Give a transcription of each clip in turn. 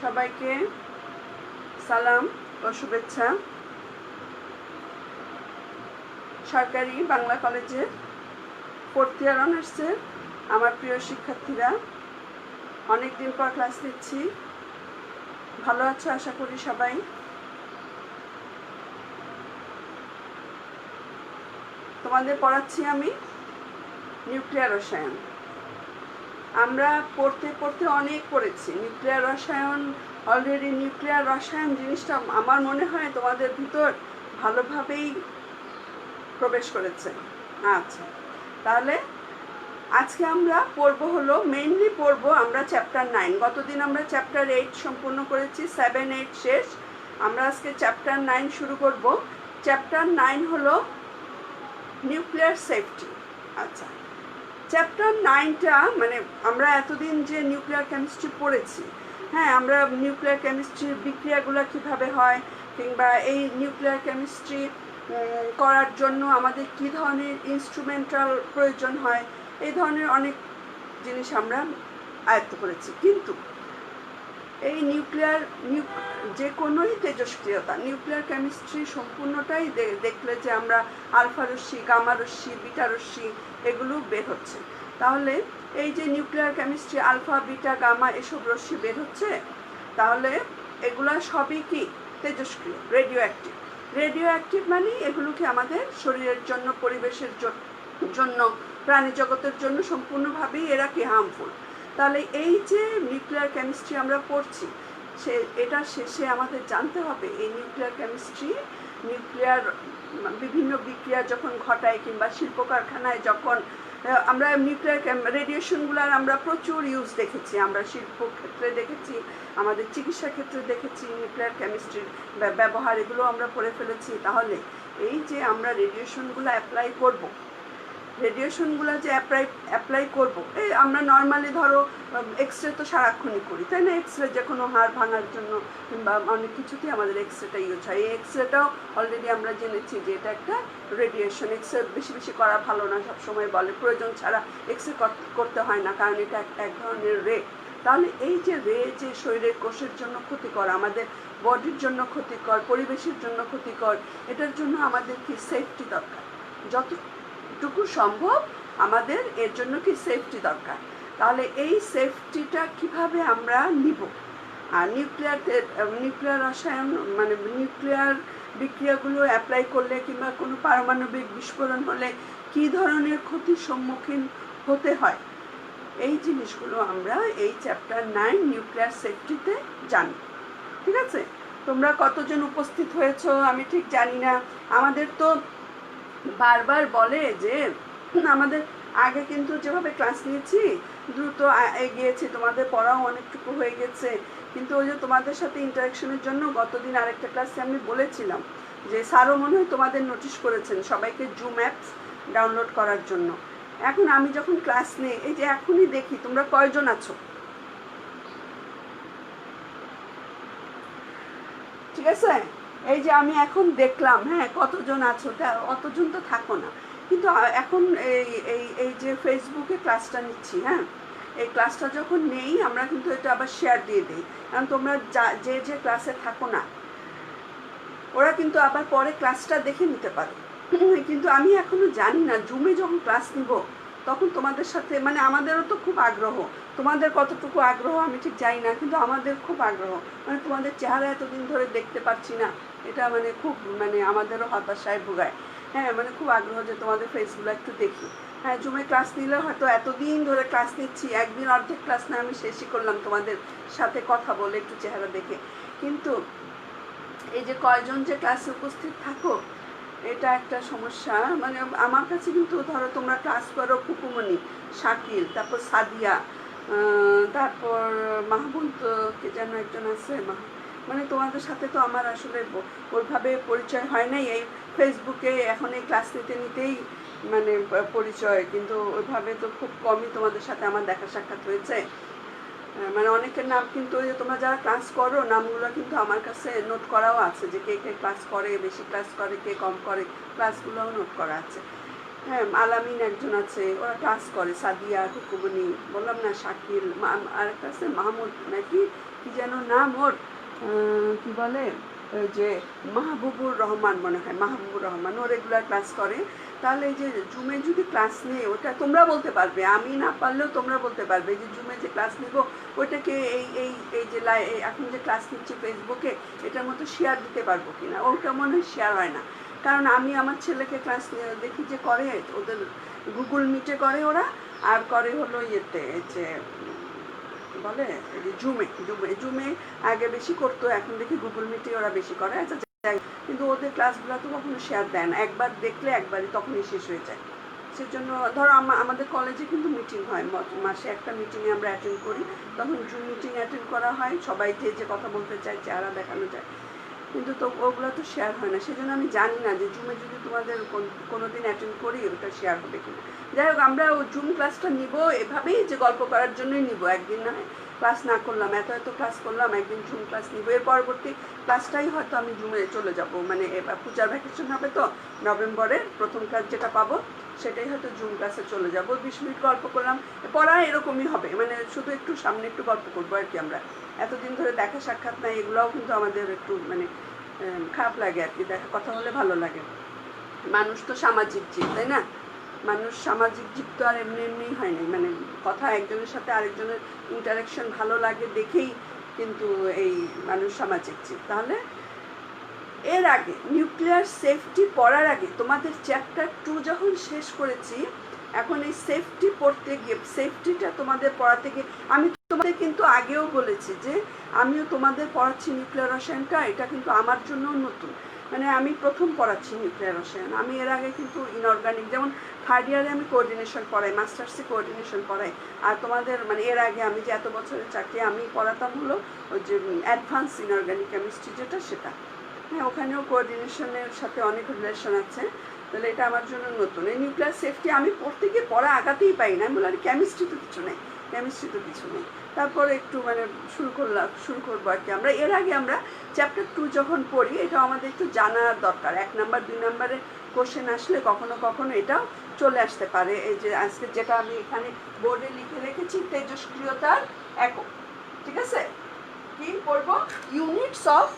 সবাইকে সালাম ও শুভেচ্ছা। সরকারি বাংলা কলেজের 4th ইয়ার অনার্সের আমার প্রিয় শিক্ষার্থীরা, অনেক দিন পর ক্লাস নিচ্ছি। ভালো আছো আশা করি সবাই। তোমাদের পড়াচ্ছি আমি নিউক্লিয়ার রসায়ন। আমরা পড়তে পড়তে অনেক পড়েছি নিউক্লিয়ার রসায়ন। অলরেডি নিউক্লিয়ার রসায়ন জিনিসটা আমার মনে হয় তোমাদের ভিতর ভালোভাবেই প্রবেশ করেছে। আচ্ছা, তাহলে আজকে আমরা পড়বো হলো মেইনলি পড়বো আমরা চ্যাপ্টার 9। গতদিন আমরা চ্যাপ্টার 8 সম্পূর্ণ করেছি, 7, 8 শেষ। আমরা আজকে চ্যাপ্টার 9 শুরু করব। চ্যাপ্টার 9 হলো নিউক্লিয়ার সেফটি। আচ্ছা, চ্যাপ্টার 9টা মানে আমরা এতদিন যে নিউক্লিয়ার কেমিস্ট্রি পড়েছি, হ্যাঁ, আমরা নিউক্লিয়ার কেমিস্ট্রির বিক্রিয়াগুলো কিভাবে হয়, কিংবা এই নিউক্লিয়ার কেমিস্ট্রি করার জন্য আমাদের কী ধরনের ইনস্ট্রুমেন্টাল প্রয়োজন হয়, এই ধরনের অনেক জিনিস আমরা আয়ত্ত করেছি। কিন্তু এই যে কোনোই তেজস্ক্রিয়তা, নিউক্লিয়ার কেমিস্ট্রি সম্পূর্ণটাই দেখলে যে আমরা আলফা রশ্মি, গামা রশ্মি, বিটা রশ্মি এগুলো বের হচ্ছে। তাহলে এই যে nuclear chemistry alpha, beta, gamma এসব রশ্মি বের হচ্ছে, তাহলে এগুলো সবই কি তেজস্ক্রিয়, রেডিও অ্যাক্টিভ। রেডিও অ্যাক্টিভ মানে এগুলোকে আমাদের শরীরের জন্য, পরিবেশের জন্য, প্রাণী জগতের জন্য সম্পূর্ণভাবেই এরা কি হার্মফুল। তাহলে এই যে নিউক্লিয়ার কেমিস্ট্রি আমরা পড়ছি, এটা শেষে আমাদের জানতে হবে এই নিউক্লিয়ার কেমিস্ট্রি নিউক্লিয়ার বিভিন্ন বিক্রিয়া যখন ঘটায়, কিংবা শিল্প কারখানায় যখন আমরা নিউক্লিয়ার রেডিয়েশনগুলোর আমরা প্রচুর ইউজ দেখেছি, আমরা শিল্প ক্ষেত্রে দেখেছি, আমাদের চিকিৎসা ক্ষেত্রে দেখেছি নিউক্লিয়ার কেমিস্ট্রির ব্যবহার, এগুলো আমরা পড়ে ফেলেছি। তাহলে এই যে আমরা রেডিয়েশনগুলো অ্যাপ্লাই করব, রেডিয়েশনগুলো যে অ্যাপ্লাই করবো, এই আমরা নর্মালি ধরো এক্সরে তো সারাক্ষণই করি, তাই না? এক্সরে যে কোনো হাড় ভাঙার জন্য কিংবা অনেক কিছুতেই আমাদের এক্সরেটা ইউজ হয়। এই এক্সরেটাও অলরেডি আমরা জেনেছি যে এটা একটা রেডিয়েশন। এক্সরে বেশি বেশি করা ভালো না, সবসময় বলে প্রয়োজন ছাড়া এক্সরে করতে হয় না, কারণ এটা এক ধরনের রে। তাহলে এই যে রে যে শরীরের কোষের জন্য ক্ষতিকর, আমাদের বডির জন্য ক্ষতিকর, পরিবেশের জন্য ক্ষতিকর, এটার জন্য আমাদের কি সেফটি দরকার, যতটুকু সম্ভব আমাদের এর জন্য কি সেফটি দরকার। তাহলে এই সেফটিটা কিভাবে আমরা নিব, আর নিউক্লিয়ার রসায়ন মানে নিউক্লিয়ার বিক্রিয়াগুলো অ্যাপ্লাই করলে কিংবা কোনো পারমাণবিক বিস্ফোরণ হলে কী ধরনের ক্ষতির সম্মুখীন হতে হয়, এই জিনিসগুলো আমরা এই চ্যাপ্টার 9 নিউক্লিয়ার সেফটিতে জানি। ঠিক আছে? তোমরা কতজন উপস্থিত হয়েছো আমি ঠিক জানি না। আমাদের তো বারবার বলে যে আমাদের আগে কিন্তু যেভাবে ক্লাস নিয়েছি দ্রুত এগিয়েছি, তোমাদের পড়াও অনেকটুকু হয়ে গেছে, কিন্তু ওই যে তোমাদের সাথে ইন্টারাকশনের জন্য গতদিন আরেকটা ক্লাসে আমি বলেছিলাম যে স্যারও মনে হয় তোমাদের নোটিশ করেছেন সবাইকে জুম অ্যাপস ডাউনলোড করার জন্য। এখন আমি যখন ক্লাস নেই, এই যে এখনই দেখি তোমরা কয়জন আছো, ঠিক আছে? এই যে আমি এখন দেখলাম, হ্যাঁ, কতজন আছো, অতজন তো থাকো না, কিন্তু এখন এই যে ফেসবুকে ক্লাসটা নিচ্ছি, হ্যাঁ, এই ক্লাসটা যখন নেই আমরা কিন্তু এটা আবার শেয়ার দিয়ে দিই, কারণ তোমরা যে ক্লাসে থাকো না ওরা কিন্তু আবার পরে ক্লাসটা দেখে নিতে পারো। কিন্তু আমি এখনো জানি না জুমে যখন ক্লাস নিব তখন তোমাদের সাথে মানে আমাদেরও তো খুব আগ্রহ, তোমাদের কতটুকু আগ্রহ আমি ঠিক জানি না, কিন্তু আমাদের খুব আগ্রহ, মানে তোমাদের চেহারা এতদিন ধরে দেখতে পাচ্ছি না, এটা মানে খুব মানে আমাদেরও হতাশায় ভোগায়। হ্যাঁ, মানে খুব আগ্রহ যে তোমাদের ফেসগুলো একটু দেখি। হ্যাঁ, জুমে ক্লাস নিলে হয়তো এতদিন ধরে ক্লাস নিচ্ছি, একদিন অর্ধেক ক্লাস না আমি শেষই করলাম তোমাদের সাথে কথা বলে একটু চেহারা দেখে, কিন্তু এই যে কয়জন যে ক্লাসে উপস্থিত থাকো এটা একটা সমস্যা। মানে আমার কাছে কিন্তু ধরো তোমরা ক্লাস করো ফুকুমনি, শাকিল, তারপর সাদিয়া, তারপর মাহবুব, কে যেন একজন আছে, মানে তোমাদের সাথে তো আমার আসলে ওইভাবে পরিচয় হয় নাই, এই ফেসবুকে এখন এই ক্লাস নিতেই মানে পরিচয়, কিন্তু ওইভাবে তো খুব কমই তোমাদের সাথে আমার দেখা সাক্ষাৎ হয়েছে। মানে অনেকের নাম কিন্তু ওই যে তোমরা যারা ক্লাস করো নামগুলো কিন্তু আমার কাছে নোট করাও আছে, যে কে কে ক্লাস করে, বেশি ক্লাস করে, কে কম করে, ক্লাসগুলোও নোট করা আছে। হ্যাঁ, আলামিন একজন আছে, ওরা ক্লাস করে, সাদিয়া, টুকুমনি, বললাম না, শাকিল, আর একটা আছে মাহমুদ নাকি কি যেন নাম ওর, কি বলে, ওই যে মাহবুবুর রহমান মনে হয়, মাহবুবুর রহমান, ও রেগুলার ক্লাস করে। তাহলে এই যে জুমে যদি ক্লাস নেই, ওটা তোমরা বলতে পারবে, আমি না পারলেও তোমরা বলতে পারবে যে জুমে যে ক্লাস নিব ওইটাকে এই এই এই যে এখন যে ক্লাস নিচ্ছি ফেসবুকে, এটার মতো শেয়ার দিতে পারবো কিনা। ওটা মনে হয় শেয়ার হয় না, কারণ আমি আমার ছেলেকে ক্লাস দেখি যে করে, ওদের গুগল মিটে করে ওরা, আর করে হলো ইয়েতে, যে বলে জুমে, জুমে জুমে আগে বেশি করতো, এখন দেখি গুগল মিটে ওরা বেশি করে। আচ্ছা, কিন্তু ওদের ক্লাসগুলো তো কখনো শেয়ার দেয় না, একবার দেখলে একবারই তখনই শেষ হয়ে যায়। সেজন্য ধরো আমাদের কলেজে কিন্তু মিটিং হয়, মাসে একটা মিটিংয়ে আমরা অ্যাটেন্ড করি, তখন জুম মিটিং অ্যাটেন্ড করা হয়, সবাই যে যে কথা বলতে চায় চেহারা দেখানো যায়, কিন্তু তো ওগুলো তো শেয়ার হয় না। সেজন্য আমি জানি না যে জুমে যদি তোমাদের কোনো দিন অ্যাটেন্ড করি ওটা শেয়ার হবে কিনা। যাই হোক, আমরা জুম ক্লাসটা নিব এভাবেই, যে গল্প করার জন্যই নিব, একদিন না ক্লাস না করলাম, এত ক্লাস করলাম, একদিন জুম ক্লাস নিব। এর পরবর্তী ক্লাসটাই হয়তো আমি জুমে চলে যাব, মানে এবার পূজার ভ্যাকেশন হবে তো, নভেম্বরের প্রথম ক্লাস যেটা পাবো সেটাই হয়তো জুম ক্লাসে চলে যাব। 20 মিনিট গল্প করলাম, পড়া এরকমই হবে, মানে শুধু একটু সামনে একটু গল্প করবো আর কি। আমরা এতদিন ধরে দেখা সাক্ষাৎ নাই, এগুলোও কিন্তু আমাদের একটু মানে খারাপ লাগে আর কি, দেখা কথা হলে ভালো লাগে। মানুষ তো সামাজিক জীব, তাই না? মানুষ সামাজিক জীব তো আর এমনি এমনিই হয়নি, মানে কথা একজনের সাথে আরেকজনের ইন্টারাকশন ভালো লাগে দেখেই কিন্তু এই মানুষ সামাজিক জীব। তাহলে এর আগে নিউক্লিয়ার সেফটি পড়ার আগে তোমাদের চ্যাপ্টার 2 যখন শেষ করেছি, এখন এই সেফটি পড়তে গিয়ে, সেফটিটা তোমাদের পড়াতে গিয়ে, আমি তোমাদের কিন্তু আগেও বলেছি যে আমিও তোমাদের পড়াচ্ছি নিউক্লিয়ার রসায়নটা, এটা কিন্তু আমার জন্য নতুন, মানে আমি প্রথম পড়াচ্ছি নিউক্লিয়ার রসায়ন। আমি এর আগে কিন্তু ইনঅর্গানিক, যেমন থার্ড ইয়ারে আমি কোঅর্ডিনেশন পড়াই, মাস্টার্সে কোঅর্ডিনেশন পড়াই, আর তোমাদের মানে এর আগে আমি যে এত বছরের চাকরি, আমি পড়াতাম হলো ওই যে অ্যাডভান্স ইনঅর্গানিক কেমিস্ট্রি যেটা, সেটা। হ্যাঁ, ওখানেও কোঅর্ডিনেশনের সাথে অনেক রিলেশন আছে। তাহলে এটা আমার জন্য নতুন। এই নিউক্লিয়ার সেফটি আমি পড়তে গিয়ে পড়া আগাতেই পাই না, আমি বললাম কেমিস্ট্রি তো কিছু নেই, কেমিস্ট্রি তো কিছু নেই। তারপরে একটু মানে শুরু করবো আর কি। আমরা এর আগে আমরা চ্যাপ্টার 2 যখন পড়ি, এটা আমাদের একটু জানার দরকার। 1 নাম্বার 2 নাম্বারে কোশ্চেন আসলে কখনো কখনো এটাও চলে আসতে পারে। এই যে আজকে যেটা আমি এখানে বোর্ডে লিখে রেখেছি, তেজস্ক্রিয়তার একক, ঠিক আছে? কি পড়বো? ইউনিটস অফ,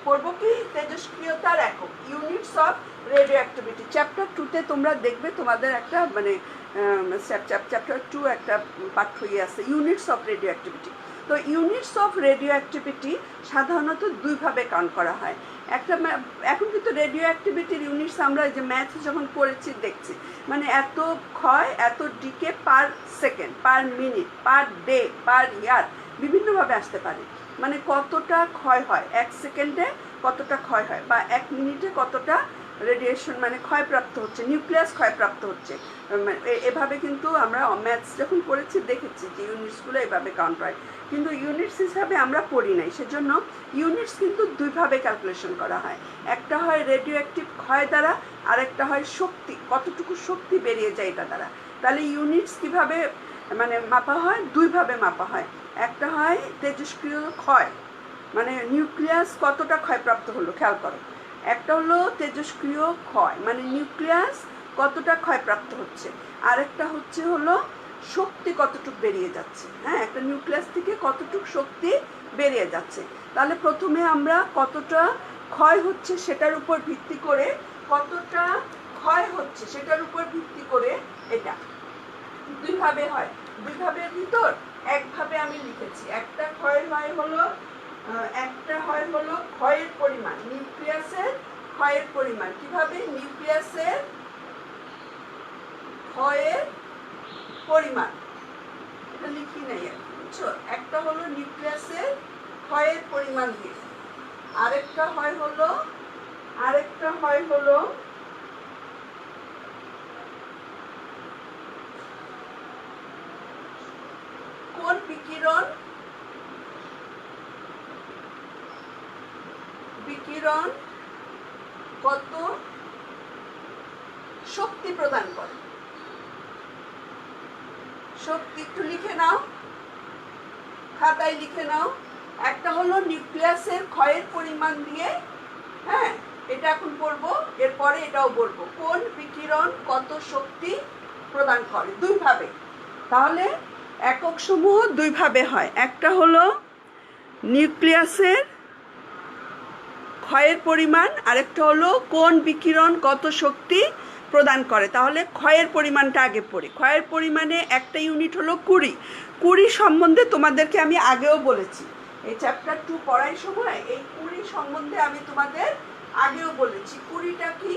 পড়বো কি? তেজস্ক্রিয়তার একক, units of radioactivity. Chapter 2তে তোমরা দেখবে তোমাদের একটা মানে চ্যাপ্টার 2 একটা পাঠ্য আছে, ইউনিটস অফ রেডিও অ্যাক্টিভিটি। তো ইউনিটস অফ রেডিও অ্যাক্টিভিটি সাধারণত দুইভাবে কাউন্ট করা হয়। একটা, এখন কিন্তু রেডিও অ্যাক্টিভিটির ইউনিটস আমরা যে ম্যাথ যখন করেছি দেখছি, মানে এত ক্ষয়, এত decay per second, per minute, per day, per year, বিভিন্নভাবে আসতে পারে। মানে কতটা ক্ষয় হয় 1 সেকেন্ডে, কতটা ক্ষয় হয়, বা 1 মিনিটে কতটা রেডিয়েশন মানে ক্ষয়প্রাপ্ত হচ্ছে, নিউক্লিয়াস ক্ষয়প্রাপ্ত হচ্ছে। এভাবে কিন্তু আমরা ম্যাথস যখন করেছি দেখেছি যে ইউনিটসগুলো এভাবে কাউন্ট হয়, কিন্তু ইউনিটস হিসাবে আমরা পড়ি নাই। সেজন্য ইউনিটস কিন্তু দুইভাবে ক্যালকুলেশন করা হয়। একটা হয় রেডিও অ্যাক্টিভ ক্ষয় দ্বারা, আর একটা হয় শক্তি, কতটুকু শক্তি বেরিয়ে যায় এটা দ্বারা। তাহলে ইউনিটস কীভাবে মানে মাপা হয়? দুইভাবে মাপা হয়। একটা হয় তেজস্ক্রিয় ক্ষয়, মানে নিউক্লিয়াস কতটা ক্ষয়প্রাপ্ত হলো, খেয়াল করো। একটা হলো তেজস্ক্রিয় ক্ষয়, মানে নিউক্লিয়াস কতটা ক্ষয়প্রাপ্ত হচ্ছে। আরেকটা হচ্ছে হলো শক্তি কতটুকু বেরিয়ে যাচ্ছে। হ্যাঁ, একটা নিউক্লিয়াস থেকে কতটুকু শক্তি বেরিয়ে যাচ্ছে। তাহলে প্রথমে আমরা কতটা ক্ষয় হচ্ছে সেটার উপর ভিত্তি করে, কতটা ক্ষয় হচ্ছে সেটার উপর ভিত্তি করে, এটা দুইভাবে হয়। দুইভাবের ভিতর একভাবে আমি লিখেছি। একটা ক্ষয় হয় হলো, একটা হয় হলো ক্ষয়ের পরিমাণ, নিউক্লিয়াসের ক্ষয়ের পরিমাণ। কিভাবে? নিউক্লিয়াসের ক্ষয়ের পরিমাণ, এটা লিখি নাই আর কি, বুঝছো? একটা হলো নিউক্লিয়াসের ক্ষয়ের পরিমাণ দিয়ে, আরেকটা হয় হলো কোন বিকিরণ কত শক্তি প্রদান করে। শক্তি একটু লিখে নাও, খাতায় লিখে নাও। একটা হলো নিউক্লিয়াসের ক্ষয়ের পরিমাণ দিয়ে, হ্যাঁ, এটা এখন পড়বো, এরপরে এটাও বলবো কোন বিকিরণ কত শক্তি প্রদান করে দুইভাবে। তাহলে একক সমূহ দুইভাবে হয়, একটা হলো নিউক্লিয়াসের ক্ষয়ের পরিমাণ, আরেকটা হলো কোন বিকিরণ কত শক্তি প্রদান করে। তাহলে ক্ষয়ের পরিমাণটা আগে পড়ি। ক্ষয়ের পরিমাণে একটা ইউনিট হলো 20। 20 সম্বন্ধে তোমাদেরকে আমি আগেও বলেছি, এই চ্যাপ্টার 2 পড়ার সময় এই 20 সম্বন্ধে আমি তোমাদের আগেও বলেছি। 20টা কি?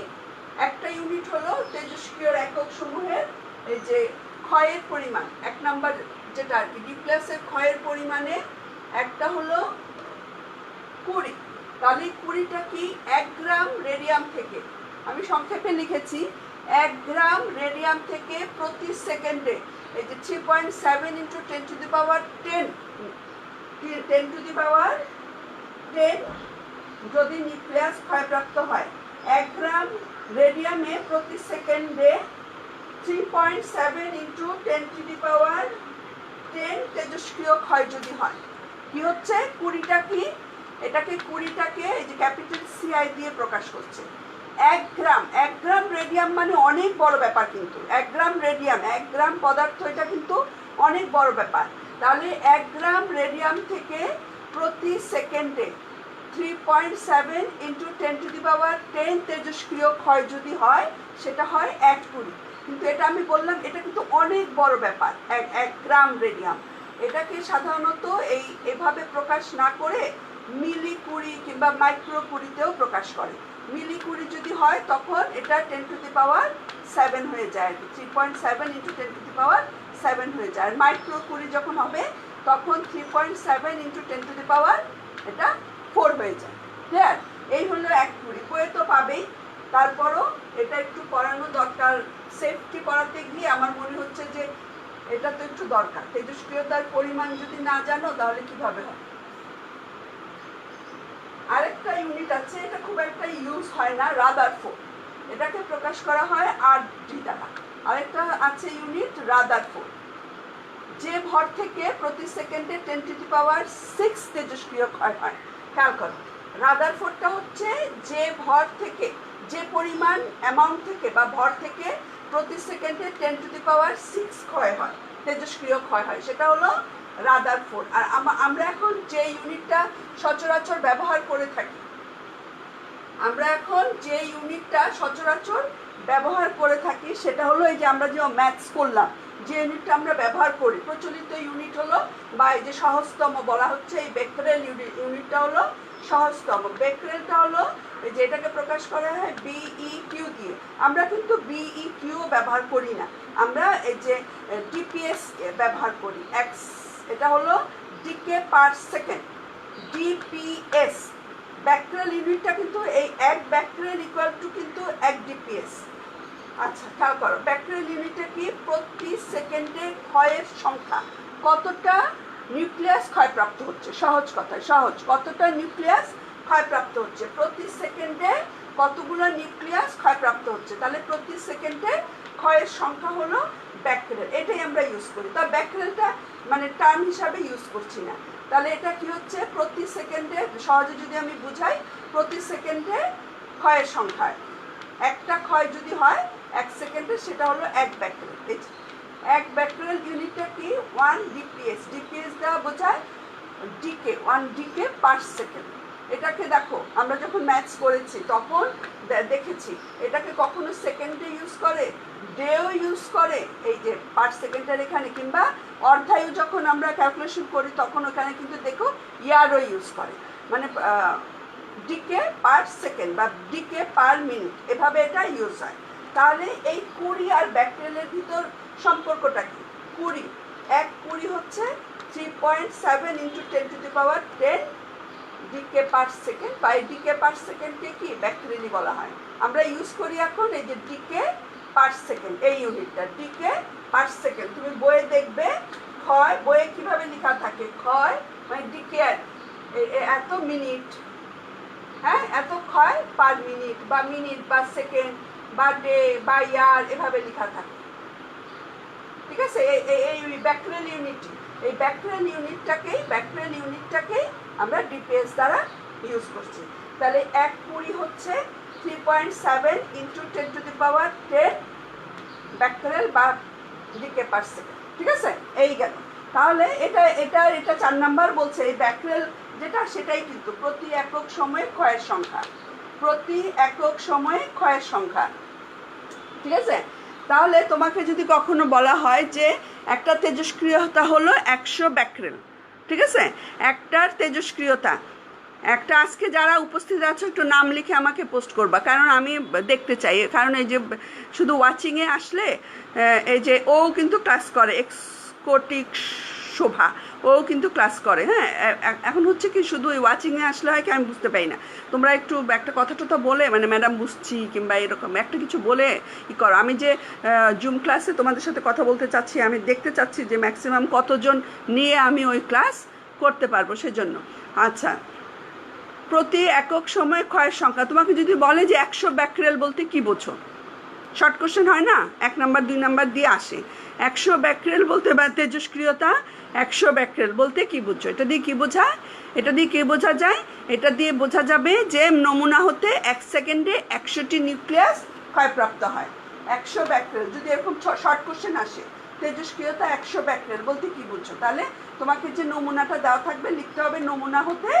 একটা ইউনিট হলো তেজস্ক্রিয়র একক সমূহের এই যে ক্ষয়ের পরিমাণ, এক নাম্বার যেটা আর কি ডিপ্লাসের ক্ষয়ের পরিমাণে একটা হলো 20। তাহলে 20টা কি? 1 গ্রাম রেডিয়াম থেকে, আমি সংক্ষেপে লিখেছি, 1 গ্রাম রেডিয়াম থেকে প্রতি সেকেন্ডে এই যে 3.7 × 10⁻10 যদি নিউক্লিয়াস ক্ষয়প্রাপ্ত হয়, 1 গ্রাম রেডিয়ামে প্রতি সেকেন্ডে 3.7 × 10⁻10 তেজস্ক্রিয় ক্ষয় যদি হয়, কি হচ্ছে? 20টা কি? এটাকে 20টাকে এই যে ক্যাপিটাল CI দিয়ে প্রকাশ করছে। 1 গ্রাম রেডিয়াম মানে অনেক বড় ব্যাপার, কিন্তু 1 গ্রাম রেডিয়াম, 1 গ্রাম পদার্থ, এটা কিন্তু অনেক বড় ব্যাপার। তাহলে 1 গ্রাম রেডিয়াম থেকে প্রতি সেকেন্ডে 3.7 × 10⁻10 তেজস্ক্রিয় ক্ষয় যদি হয়, সেটা হয় 1 কুড়ি। কিন্তু এটা আমি বললাম এটা কিন্তু অনেক বড় ব্যাপার, 1 গ্রাম রেডিয়াম। এটাকে সাধারণত এভাবে প্রকাশ না করে মিলি কুড়ি কিংবা মাইক্রো কুড়িতেও প্রকাশ করে। মিলি কুড়ি যদি হয় তখন এটা 10⁻7 হয়ে যায়, 3.7 × 10⁻7 হয়ে যায়। আর মাইক্রো কুড়ি যখন হবে তখন 3.7 × 10⁻, এটা 4 হয়ে যায়। ক্লিয়ার? এই হলো 1 কুড়ি। বইয়ে তো পাবেই, তারপরও এটা একটু পড়ানো দরকার। সেফটি পড়াতে গিয়ে আমার মনে হচ্ছে যে এটা তো একটু দরকার। তেজস্ক্রিয়তার পরিমাণ যদি না জানো তাহলে কিভাবে হবে। আরেকটা ইউনিট আছে, এটা খুব একটা ইউজ হয় না, রাদারফোর্ড। এটাকে প্রকাশ করা হয় RD দ্বারা। আরেকটা আছে ইউনিট রাদারফোর্ড। যে ভর থেকে প্রতি সেকেন্ডে 10⁶ তেজস্ক্রিয় ক্ষয় হয়। খেয়াল করো, রাদারফোর্ডটা হচ্ছে যে ভর থেকে, যে পরিমাণ অ্যামাউন্ট থেকে বা ভর থেকে প্রতি সেকেন্ডে 10⁶ ক্ষয় হয়, তেজস্ক্রিয় ক্ষয় হয়, সেটা হলো রাদারফোর্ড। আর আমরা এখন যে ইউনিটটা সচরাচর ব্যবহার করে থাকি, সেটা হলো এই যে আমরা যে ম্যাথস করলাম, যে ইউনিটটা আমরা ব্যবহার করি, প্রচলিত ইউনিট হলো বা এই যে সহজতম বলা হচ্ছে, এই বেকারেল ইউনিটটা হলো সহজতম। বেকারেলটা হলো এই যে এটাকে প্রকাশ করা হয় BeQ দিয়ে। আমরা কিন্তু BeQ ব্যবহার করি না, আমরা এই যে DPS ব্যবহার করি। এটা হলো DK/সেকেন্ড, DPS। ব্যাকটেরিয়াল ইউনিটটা কিন্তু এই 1 ব্যাকটেরিয়াল ইকুয়াল টু কিন্তু 1 DPS। আচ্ছা, খেয়াল করো, ব্যাকটেরিয়াল ইউনিটটা কি? প্রতি সেকেন্ডে ক্ষয়ের সংখ্যা, কতটা নিউক্লিয়াস ক্ষয়প্রাপ্ত হচ্ছে। সহজ কথায়, কতটা নিউক্লিয়াস ক্ষয়প্রাপ্ত হচ্ছে, প্রতি সেকেন্ডে কতগুলো নিউক্লিয়াস ক্ষয়প্রাপ্ত হচ্ছে। তাহলে প্রতি সেকেন্ডে ক্ষয়ের সংখ্যা হলো ব্যাকটেরিয়াল, এটাই আমরা ইউজ করি। তা ব্যাকটেরিয়ালটা মানে টার্ম হিসাবে ইউজ করছি না। তাহলে এটা কি হচ্ছে? প্রতি সেকেন্ডে, সহজে যদি আমি বুঝাই, প্রতি সেকেন্ডে ক্ষয়ের সংখ্যা, একটা ক্ষয় যদি হয় 1 সেকেন্ডে, সেটা হলো 1 ব্যাকটেরিয়াল। 1 ব্যাকটেরিয়াল ইউনিটটা কি? 1 DPS। DPS দ্বারা বোঝায় DK, 1 DK/সেকেন্ড। এটাকে দেখো, আমরা যখন ম্যাথস করেছি তখন দেখেছি এটাকে কখনো সেকেন্ডে ইউজ করে, ডেও ইউজ করে, এই যে পার সেকেন্ডের এখানে, কিংবা অর্ধায়ু যখন আমরা ক্যালকুলেশন করি তখন ওখানে কিন্তু দেখো ইয়ারও ইউজ করে, মানে DK/সেকেন্ড বা DK/মিনিট, এভাবে এটা ইউজ হয়। তাহলে এই 20 আর ব্যাকটেরিয়ালের ভিতর সম্পর্কটা কি? 1 কুড়ি হচ্ছে 3.7 × 10⁻10 DK/সেকেন্ড, বা এই DK/সেকেন্ডকে কি ব্যাকটেরিয়ালি বলা হয়। আমরা ইউজ করি এখন এই যে DK/সেকেন্ড, এই ইউনিটটা DK/সেকেন্ড। তুমি বইয়ে দেখবে, ক্ষয় বইয়ে কিভাবে লেখা থাকে, ক্ষয় মানে ডিকে এত মিনিট, হ্যাঁ, এত ক্ষয় পার মিনিট বা সেকেন্ড বা ডে বা ইয়ার, এভাবে লেখা থাকে। ঠিক আছে? এই ব্যাকটেরিয়াল ইউনিটটাকেই আমরা ডিপিএস দ্বারা ইউজ করছি। তাহলে 1 কুড়ি হচ্ছে 3.7 ইন্টু 10⁻10 ব্যাক্টেরিয়াল বা ডিকে পার সেকেন্ড। ঠিক আছে, এই গেল। তাহলে এটা 4 নাম্বার বলছে এই ব্যাক্টেরিয়াল যেটা সেটাই কিন্তু প্রতি একক সময়ে ক্ষয়ের সংখ্যা, প্রতি একক সময়ে ক্ষয়ের সংখ্যা। ঠিক আছে, তাহলে তোমাকে যদি কখনো বলা হয় যে একটা তেজস্ক্রিয়তা হলো 100 ব্যাক্টেরিয়াল, ঠিক আছে, একটার তেজস্ক্রিয়তা একটা, আজকে যারা উপস্থিত আছো একটু নাম লিখে আমাকে পোস্ট করবা, কারণ আমি দেখতে চাই। কারণ এই যে শুধু ওয়াচিংয়ে আসলে এই যে ও কিন্তু ক্লাস করে, এক্সকোটিক শোভা, ও কিন্তু ক্লাস করে। হ্যাঁ, এখন হচ্ছে কি শুধু ওই ওয়াচিংয়ে আসলে হয় কি আমি বুঝতে পারি না, তোমরা একটু একটা কথা টথা বলে মানে ম্যাডাম বুঝছি কিংবা এরকম একটা কিছু বলে ই করো। আমি যে জুম ক্লাসে তোমাদের সাথে কথা বলতে চাচ্ছি, আমি দেখতে চাচ্ছি যে ম্যাক্সিমাম কতজন নিয়ে আমি ওই ক্লাস করতে পারবো সেজন্য। আচ্ছা, প্রতি একক সময়ে ক্ষয়ের সংখ্যা তোমাকে যদি বলে যে 100 ব্যাক্টেরিয়াল বলতে কি বোঝো, শর্ট কোশ্চেন হয় না, 1 নাম্বার 2 নাম্বার দিয়ে আসে। 100 ব্যাক্টেরিয়াল বলতে বা তেজস্ক্রিয়তা 100 ব্যাক্টেরিয়াল বলতে কি বুঝছো? এটা দিয়ে কি বোঝায়, এটা দিয়ে কি বোঝা যায়? এটা দিয়ে বোঝা যাবে যে নমুনা হতে 1 সেকেন্ডে 100টি নিউক্লিয়াস ক্ষয়প্রাপ্ত হয়। 100 ব্যাক্টেরিয়াল যদি এরকম শর্ট কোশ্চেন আসে, তেজস্ক্রিয়তা 100 ব্যাক্টেরিয়াল বলতে কি বুঝছো, তাহলে তোমাকে যে নমুনাটা দেওয়া থাকবে লিখতে হবে নমুনা হতে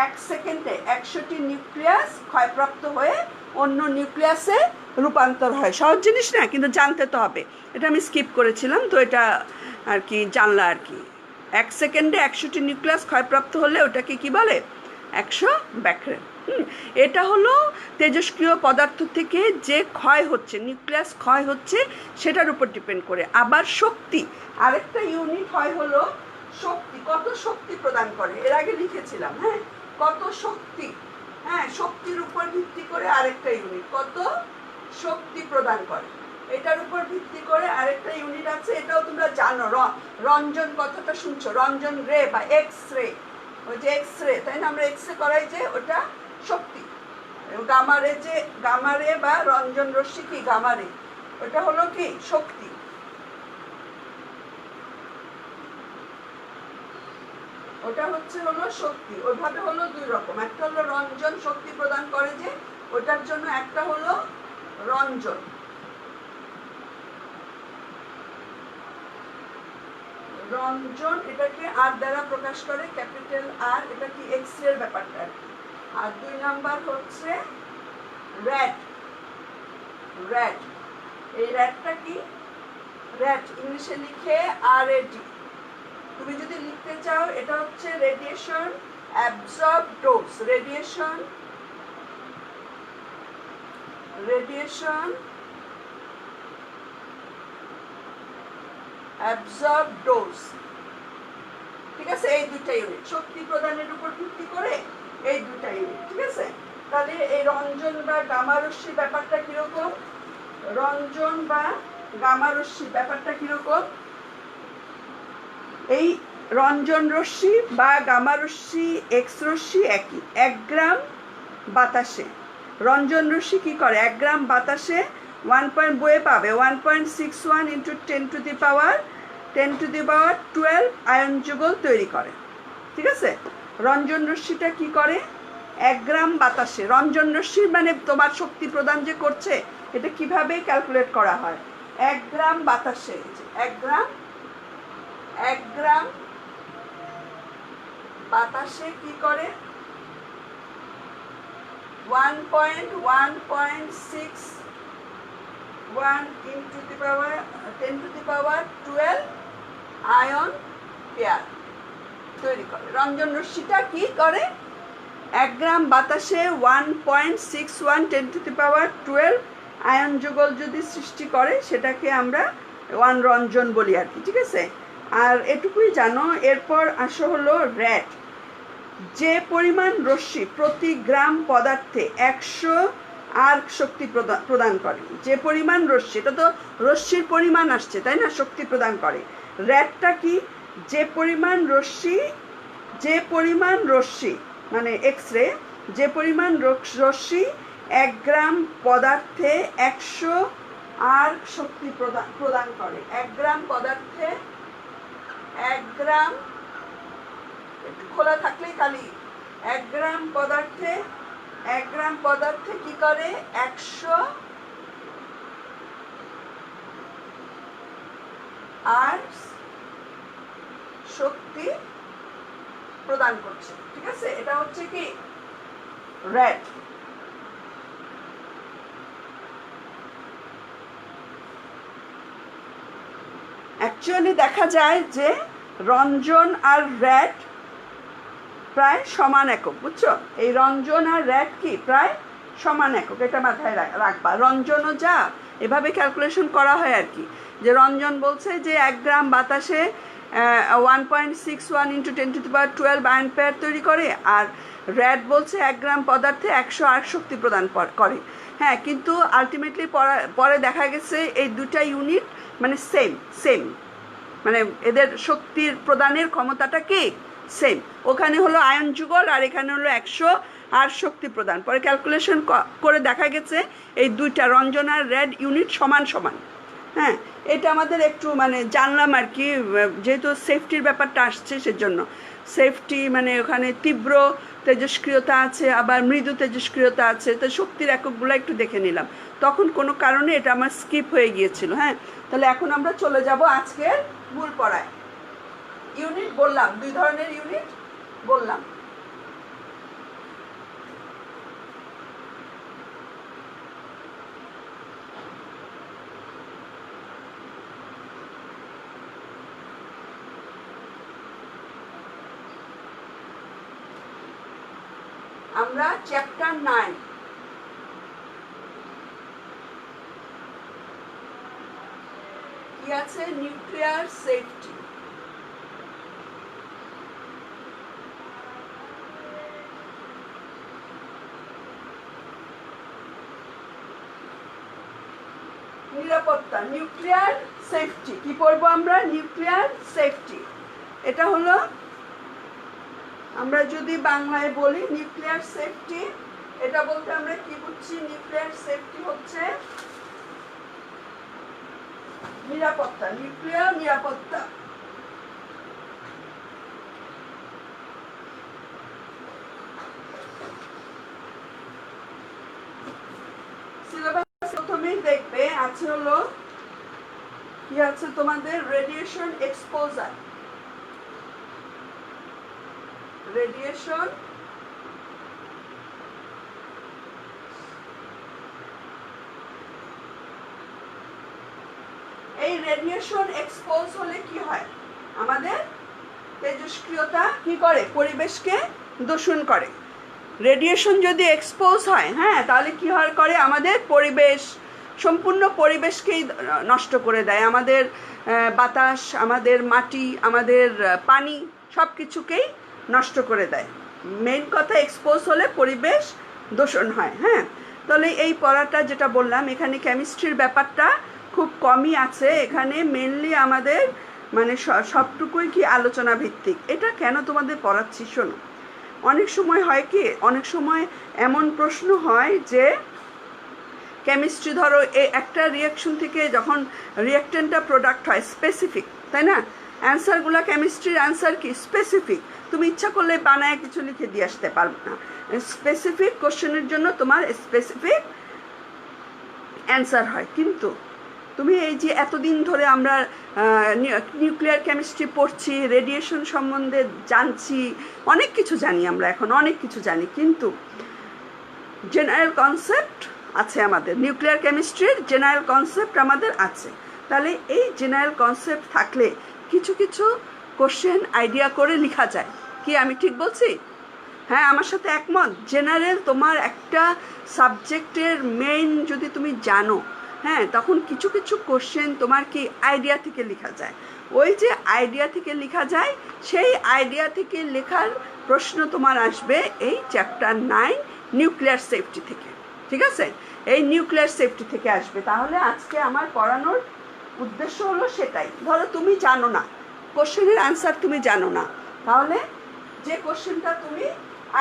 1 সেকেন্ডে 100টি নিউক্লিয়াস ক্ষয়প্রাপ্ত হয়ে অন্য নিউক্লিয়াসে রূপান্তর হয়। সহজ জিনিস না, কিন্তু জানতে তো হবে। এটা আমি স্কিপ করেছিলাম, তো এটা আর কি জানলা আর কি। 1 সেকেন্ডে 100টি নিউক্লিয়াস ক্ষয়প্রাপ্ত হলে ওটাকে কি বলে? 100 ব্যাক্টেরিয়াল। এটা হলো তেজস্ক্রিয় পদার্থ থেকে যে ক্ষয় হচ্ছে, নিউক্লিয়াস ক্ষয় হচ্ছে, সেটার উপর ডিপেন্ড করে। আবার শক্তি, আরেকটা ইউনিট হয় হলো শক্তি, কত শক্তি প্রদান করে, এর আগে লিখেছিলাম। হ্যাঁ, কত শক্তি, হ্যাঁ, শক্তির উপর ভিত্তি করে আরেকটা ইউনিট, কত শক্তি প্রদান করে, এটার উপর ভিত্তি করে আরেকটা ইউনিট আছে। এটাও তোমরা জানো, রঞ্জন কথাটা শুনছো, রঞ্জন রে বা এক্স রে, ওই যে এক্স রে, তাই না, আমরা এক্স রে করাই যে, ওটা শক্তি। গামারে যে গামারে বা রঞ্জন রশ্মি কি গামারে, ওটা হলো কি শক্তি। ওটা হলো শক্তি। ওইভাবে হলো 2 রকম, একটা হলো রঞ্জন শক্তি প্রদান করে যে, ওটার জন্য একটা হলো রঞ্জন, রঞ্জন এটাকে আর দ্বারা প্রকাশ করে, ক্যাপিটাল আর, এটা কি এক্স রে ব্যাপারটা আর কি। আর 2 নাম্বার হচ্ছে র্যাট, র্যাট, এই র্যাটটা কি, র্যাট ইংলিশে লিখে RAD। তুমি যদি লিখতে চাও এটা হচ্ছে radiation absorb dose, radiation absorb dose. ঠিক আছে, এই 2টা ইউনিট শক্তি প্রদানের উপর ভিত্তি করে, এই 2টা ইউনিট। ঠিক আছে, তাহলে এই রঞ্জন বা গামারশ্মি ব্যাপারটা কিরকম, রঞ্জন বা গামারশ্মি ব্যাপারটা কিরকম? এই রঞ্জন রশ্মি বা গামা রশ্মি, এক্স রশ্মি একই। 1 গ্রাম বাতাসে রঞ্জন রশ্মি কি করে, 1 গ্রাম বাতাসে 1 বইয়ে পাবে 1.61 ইন্টু 10⁻12 আয়ন যুগল তৈরি করে। ঠিক আছে, রঞ্জন রশ্মিটা কি করে, 1 গ্রাম বাতাসে, রঞ্জন রশ্মি মানে তোমার শক্তি প্রদান যে করছে, এটা কিভাবে ক্যালকুলেট করা হয়? 1 গ্রাম বাতাসে, 1 গ্রাম বাতাসে কি করে, 1.61 ইন্টু 10⁻12 আয়ন পেয়ার তৈরি করে। রঞ্জন রশ্মিটা কি করে, 1 গ্রাম বাতাসে 1.61 10⁻12 আয়ন যুগল যদি সৃষ্টি করে, সেটাকে আমরা 1 রঞ্জন বলি আর কি। ঠিক আছে, আর এটুকুই জানো। এরপর আসো হলো র্যাট, যে পরিমাণ রশ্মি প্রতি গ্রাম পদার্থে 100 আর্ক শক্তি প্রদান করে, যে পরিমাণ রশ্মি, এটা তো রশ্মির পরিমাণ আসছে তাই না, শক্তি প্রদান করে। র্যাটটা কি, যে পরিমাণ রশ্মি মানে এক্স রে, যে পরিমাণ রশ্মি 1 গ্রাম পদার্থে 100 আর্ক শক্তি প্রদান করে। 1 গ্রাম পদার্থে 1 গ্রাম, একটু খোলা থাকলেই খালি, 1 গ্রাম পদার্থে 1 গ্রাম পদার্থে কি করে 100 আর শক্তি প্রদান করছে। ঠিক আছে, এটা হচ্ছে কি রেড। অ্যাকচুয়ালি দেখা যায় যে রঞ্জন আর রেড প্রায় সমান একক, বুঝছো? এই রঞ্জন আর রেড কি প্রায় সমান একক, এটা মাথায় রাখবা। রঞ্জনও যা এভাবে ক্যালকুলেশন করা হয় আর কি, যে রঞ্জন বলছে যে 1 গ্রাম বাতাসে 1.61 × 10⁻12 আয়নপেয়ার তৈরি করে, আর রেড বলছে 1 গ্রাম পদার্থে 108 শক্তি প্রদান করে। হ্যাঁ, কিন্তু আলটিমেটলি পরে দেখা গেছে এই দুটা ইউনিট মানে সেম, মানে এদের শক্তির প্রদানের ক্ষমতাটা কি সেম। ওখানে হলো আয়ন যুগল আর এখানে হলো 108 শক্তি প্রদান। পরে ক্যালকুলেশন করে দেখা গেছে এই দুইটা রঞ্জন আর রেড ইউনিট সমান। হ্যাঁ, এটা আমাদের একটু মানে জানলাম আর কি, যেহেতু সেফটির ব্যাপারটা আসছে সেজন্য। সেফটি মানে ওখানে তীব্র তেজস্ক্রিয়তা আছে, আবার মৃদু তেজস্ক্রিয়তা আছে, তো শক্তির এককগুলো একটু দেখে নিলাম। তখন কোনো কারণে এটা আমার স্কিপ হয়ে গিয়েছিল। হ্যাঁ, তাহলে এখন আমরা চলে যাব আজকের মূল পড়ায়। ইউনিট বললাম, 2 ধরনের ইউনিট বললাম। আমরা চ্যাপ্টার 9 কি আছে, নিউক্লিয়ার সেফটি। নিরাপত্তা, নিউক্লিয়ার সেফটি। কি পড়বো আমরা? Nuclear safety. এটা হলো, আমরা যদি বাংলায় বলি নিউক্লিয়ার সেফটি, এটা বলতে আমরা কি বুঝছি? নিউক্লিয়ার সেফটি হচ্ছে নিরাপত্তা, নিউক্লিয়ার নিরাপত্তা। সিলেবাস প্রথমেই দেখবে আছে হলো কি আছে তোমাদের, রেডিয়েশন এক্সপোজার। রেডিয়েশন এই রেডিয়েশন এক্সপোজ হলে কি হয়, আমাদের তেজস্ক্রিয়তা কি করে, পরিবেশকে দূষণ করে। রেডিয়েশন যদি এক্সপোজ হয়, হ্যাঁ, তাহলে কি হয় করে, আমাদের পরিবেশ, সম্পূর্ণ পরিবেশকেই নষ্ট করে দেয়। আমাদের বাতাস, আমাদের মাটি, আমাদের পানি সব কিছুকেই নষ্ট করে দেয়। মেইন কথা, এক্সপোজ হলে পরিবেশ দূষণ হয়। হ্যাঁ, তাহলে এই পড়াটা যেটা বললাম, এখানে কেমিস্ট্রির ব্যাপারটা খুব কমই আছে। এখানে মেনলি আমাদের মানে সবটুকুই কি আলোচনা ভিত্তিক। এটা কেন তোমাদের পড়াচ্ছি শোনো। অনেক সময় হয় কি, অনেক সময় এমন প্রশ্ন হয় যে কেমিস্ট্রি ধরো একটা রিয়াকশন থেকে যখন রিয়াক্টেন্টটা প্রোডাক্ট হয় স্পেসিফিক, তাই না? অ্যান্সারগুলো কেমিস্ট্রির অ্যান্সার কি স্পেসিফিক, তুমি ইচ্ছা করলে বানায় কিছু লিখে দিয়ে আসতে পারবে না। স্পেসিফিক কোশ্চেনের জন্য তোমার স্পেসিফিক অ্যান্সার হয়। কিন্তু তুমি এই যে এতদিন ধরে আমরা নিউক্লিয়ার কেমিস্ট্রি পড়ছি, রেডিয়েশন সম্বন্ধে জানছি, অনেক কিছু জানি, আমরা এখন অনেক কিছু জানি, কিন্তু জেনারেল কনসেপ্ট আছে আমাদের, নিউক্লিয়ার কেমিস্ট্রির জেনারেল কনসেপ্ট আমাদের আছে। তাহলে এই জেনারেল কনসেপ্ট থাকলে কিছু কিছু কোশ্চেন আইডিয়া করে লেখা যায়। কি আমি ঠিক বলছি? হ্যাঁ, আমার সাথে একমত। জেনারেল তোমার একটা সাবজেক্টের মেইন যদি তুমি জানো, হ্যাঁ, তখন কিছু কিছু কোশ্চেন তোমার কি আইডিয়া থেকে লেখা যায়। ওই যে আইডিয়া থেকে লেখা যায়, সেই আইডিয়া থেকে লেখার প্রশ্ন তোমার আসবে এই চ্যাপ্টার 9 নিউক্লিয়ার সেফটি থেকে। ঠিক আছে, এই নিউক্লিয়ার সেফটি থেকে আসবে। তাহলে আজকে আমার পড়ানোর উদ্দেশ্য হলো সেটাই। ধরো তুমি জানো না, কোশ্চেনের অ্যান্সার তুমি জানো না, তাহলে যে কোশ্চেনটা তুমি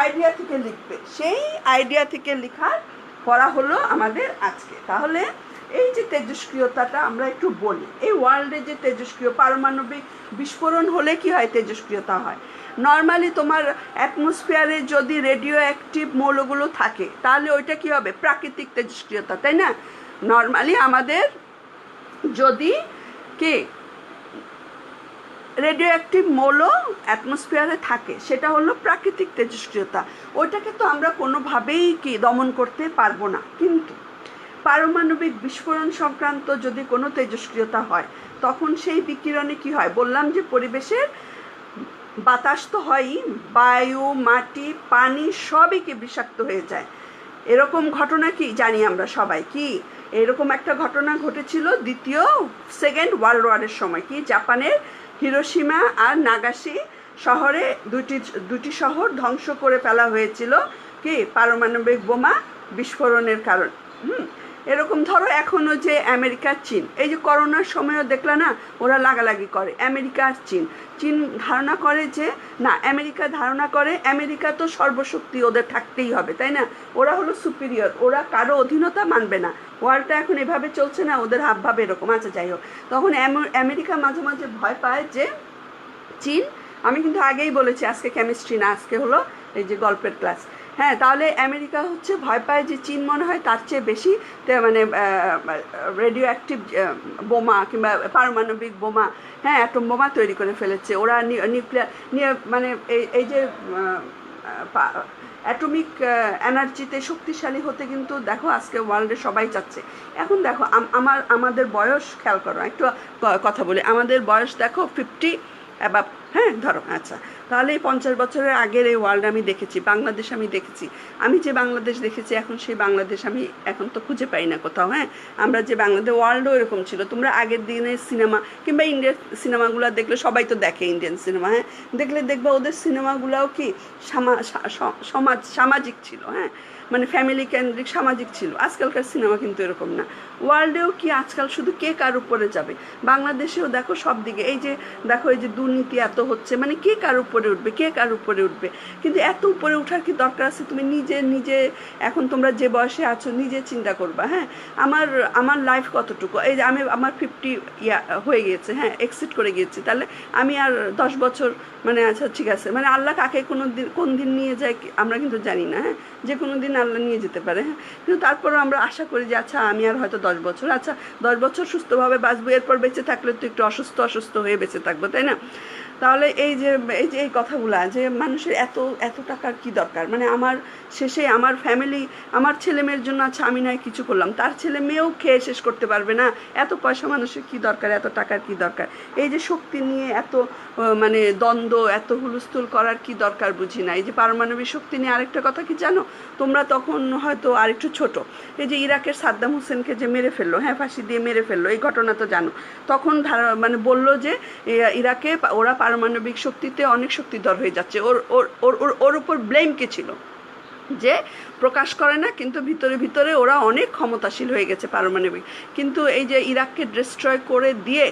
আইডিয়া থেকে লিখবে, সেই আইডিয়া থেকে লেখার পড়া হলো আমাদের আজকে। তাহলে এই যে তেজস্ক্রিয়তাটা আমরা একটু বলি, এই ওয়ার্ল্ডে যে তেজস্ক্রিয় পারমাণবিক বিস্ফোরণ হলে কি হয়, তেজস্ক্রিয়তা হয়। নর্মালি তোমার অ্যাটমসফিয়ারে যদি রেডিও অ্যাক্টিভ মৌলগুলো থাকে তাহলে ওইটা কি হবে, প্রাকৃতিক তেজস্ক্রিয়তা, তাই না? নর্মালি আমাদের যদি কি রেডিও অ্যাক্টিভ মৌল অ্যাটমসফিয়ারে থাকে সেটা হলো প্রাকৃতিক তেজস্ক্রিয়তা, ওইটাকে তো আমরা কোনোভাবেই কি দমন করতে পারবো না। কিন্তু পারমাণবিক বিস্ফোরণ সংক্রান্ত যদি কোনো তেজস্ক্রিয়তা হয় তখন সেই বিকিরণে কি হয়, বললাম যে পরিবেশের বাতাস তো হয়ই, বায়ু, মাটি, পানি সবই কি বিষাক্ত হয়ে যায়। এরকম ঘটনা কি জানি আমরা সবাই, কি এরকম একটা ঘটনা ঘটেছিল সেকেন্ড ওয়ার্ল্ড ওয়ারের সময়, কি জাপানের হিরোশিমা আর নাগাসি শহরে দুটি শহর ধ্বংস করে ফেলা হয়েছিল কি পারমাণবিক বোমা বিস্ফোরণের কারণ। এরকম ধরো এখনও যে আমেরিকা চীন, এই যে করোনার সময়ও দেখলা না ওরা লাগালাগি করে, আমেরিকা আর চীন ধারণা করে যে না, আমেরিকা তো সর্বশক্তি, ওদের থাকতেই হবে, তাই না? ওরা হলো সুপিরিয়র, ওরা কারো অধীনতা মানবে না। ওয়ার্ল্ডটা এখন এভাবে চলছে না, ওদের হাবভাবে এরকম। আচ্ছা যাই হোক, তখন আমেরিকা মাঝে মাঝে ভয় পায় যে চীন, আমি কিন্তু আগেই বলেছি আজকে কেমিস্ট্রি না, আজকে হলো এই যে গল্পের ক্লাস। হ্যাঁ, তাহলে আমেরিকা হচ্ছে ভয় পায় যে চীন মনে হয় তার চেয়ে বেশি মানে রেডিও অ্যাক্টিভ বোমা কিংবা পারমাণবিক বোমা, হ্যাঁ অ্যাটম বোমা তৈরি করে ফেলেছে ওরা, নিউক্লিয়ার মানে এই যে অ্যাটমিক এনার্জিতে শক্তিশালী হতে কিন্তু দেখো আজকে ওয়ার্ল্ডে সবাই চাচ্ছে। এখন দেখো আমাদের বয়স খেয়াল করো, একটু কথা বলি, আমাদের বয়স দেখো 50 অ্যাবাভ, হ্যাঁ ধরো। আচ্ছা, তাহলে এই 50 বছরের আগের এই ওয়ার্ল্ড আমি দেখেছি, বাংলাদেশ আমি দেখেছি। আমি যে বাংলাদেশ দেখেছি এখন সেই বাংলাদেশ আমি এখন তো খুঁজে পাই না কোথাও। হ্যাঁ, আমরা যে বাংলাদেশ, ওয়ার্ল্ডও এরকম ছিল। তোমরা আগের দিনের সিনেমা কিংবা ইন্ডিয়ান সিনেমাগুলো দেখলে, সবাই তো দেখে ইন্ডিয়ান সিনেমা, হ্যাঁ দেখলে দেখবে ওদের সিনেমাগুলোও কি সামাজিক ছিল, হ্যাঁ মানে ফ্যামিলি কেন্দ্রিক সামাজিক ছিল। আজকালকার সিনেমা কিন্তু এরকম না। ওয়ার্ল্ডেও কি আজকাল শুধু কে কার উপরে যাবে, বাংলাদেশেও দেখো সব দিকে এই যে দেখো এই যে দুর্নীতি এত হচ্ছে, মানে কে কার উপরে উঠবে। কিন্তু এত উপরে ওঠার কি দরকার আছে? তুমি নিজে এখন তোমরা যে বয়সে আছো নিজে চিন্তা করবা। হ্যাঁ, আমার লাইফ কতটুকু, এই যে আমার 50 হয়ে গিয়েছে, হ্যাঁ এক্সিট করে গিয়েছি, তাহলে আমি আর 10 বছর মানে আচ্ছা ঠিক আছে, মানে আল্লাহ কাকে কোন দিন নিয়ে যায় আমরা কিন্তু জানি না। হ্যাঁ, যে কোনো দিন আল্লাহ নিয়ে যেতে পারে। হ্যাঁ, কিন্তু তারপরও আমরা আশা করি যে আচ্ছা আমি আর হয়তো 10 বছর, আচ্ছা 10 বছর সুস্থভাবে বাঁচবো, এরপর বেঁচে থাকলে তো একটু অসুস্থ হয়ে বেঁচে থাকবো, তাই না? তাহলে এই যে এই কথাগুলা যে মানুষের এত টাকার কি দরকার, মানে আমার শেষে আমার ফ্যামিলি, আমার ছেলে মেয়ের জন্য আচ্ছা আমি নয় কিছু করলাম, তার ছেলে মেয়েও খেয়ে শেষ করতে পারবে না, এত পয়সা মানুষের কি দরকার, এত টাকার কি দরকার? এই যে শক্তি নিয়ে এত মানে দ্বন্দ্ব, এত হুলস্থুল করার কি দরকার বুঝি না। এই যে পারমাণবিক শক্তি নিয়ে আরেকটা কথা কি জানো তোমরা, তখন হয়তো আরেকটু ছোট, এই যে ইরাকের সাদ্দাম হোসেনকে যে মেরে ফেললো, হ্যাঁ ফাঁসি দিয়ে মেরে ফেললো, এই ঘটনা তো জানো। তখন মানে বললো যে ইরাকে ওরা পারমাণবিক শক্তিতে অনেক শক্তিধর হয়ে যাচ্ছে, ওর উপর ব্লেম কে ছিল, যে প্রকাশ করে না কিন্তু ভিতরে ওরা অনেক ক্ষমতাশীল হয়ে গেছে পারমাণবিক। কিন্তু এই যে ইরাককে ডিস্ট্রয় করে দিয়ে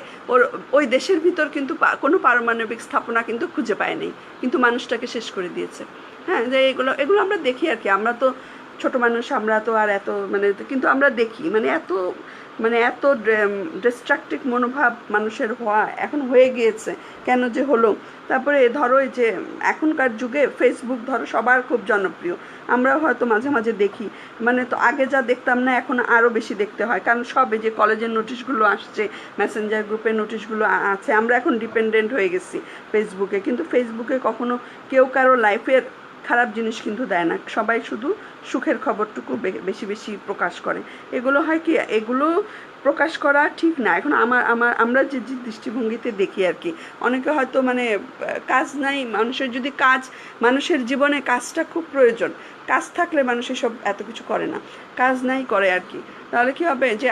ওই দেশের ভিতর কিন্তু কোনো পারমাণবিক স্থাপনা কিন্তু খুঁজে পায়নি, কিন্তু মানুষটাকে শেষ করে দিয়েছে। হ্যাঁ, যে এগুলো আমরা দেখি আর কি, আমরা তো ছোট মানুষ, আমরা তো আর এত মানে, কিন্তু আমরা দেখি মানে এত ডিস্ট্রাকটিভ মনোভাব মানুষের এখন হয়ে গিয়েছে, কেন যে হলো। তারপরে ধরো এই যে এখনকার যুগে ফেসবুক ধরো সবার খুব জনপ্রিয়, আমরা হয়তো মাঝে মাঝে দেখি, মানে তো আগে যা দেখতাম না এখন আরও বেশি দেখতে হয়, কারণ সব এই যে কলেজের নোটিশগুলো আসছে, মেসেঞ্জার গ্রুপের নোটিশগুলো আছে, আমরা এখন ডিপেন্ডেন্ট হয়ে গেছি ফেসবুকে। কিন্তু ফেসবুকে কখনো কেউ কারো লাইফের খারাপ জিনিস কিন্তু দেয় না, সবাই শুধু সুখের খবরটুকু বেশি প্রকাশ করে। এগুলো হয় কি, এগুলো প্রকাশ করা ঠিক না। এখন আমরা যে দৃষ্টিভঙ্গিতে দেখি আর কি, অনেকে হয়তো মানে কাজ নাই মানুষের, যদি মানুষের জীবনে কাজটা খুব প্রয়োজন, কাজ থাকলে মানুষ এসব এত কিছু করে না, কাজ নাই করে আর কি। তাহলে কি হবে যে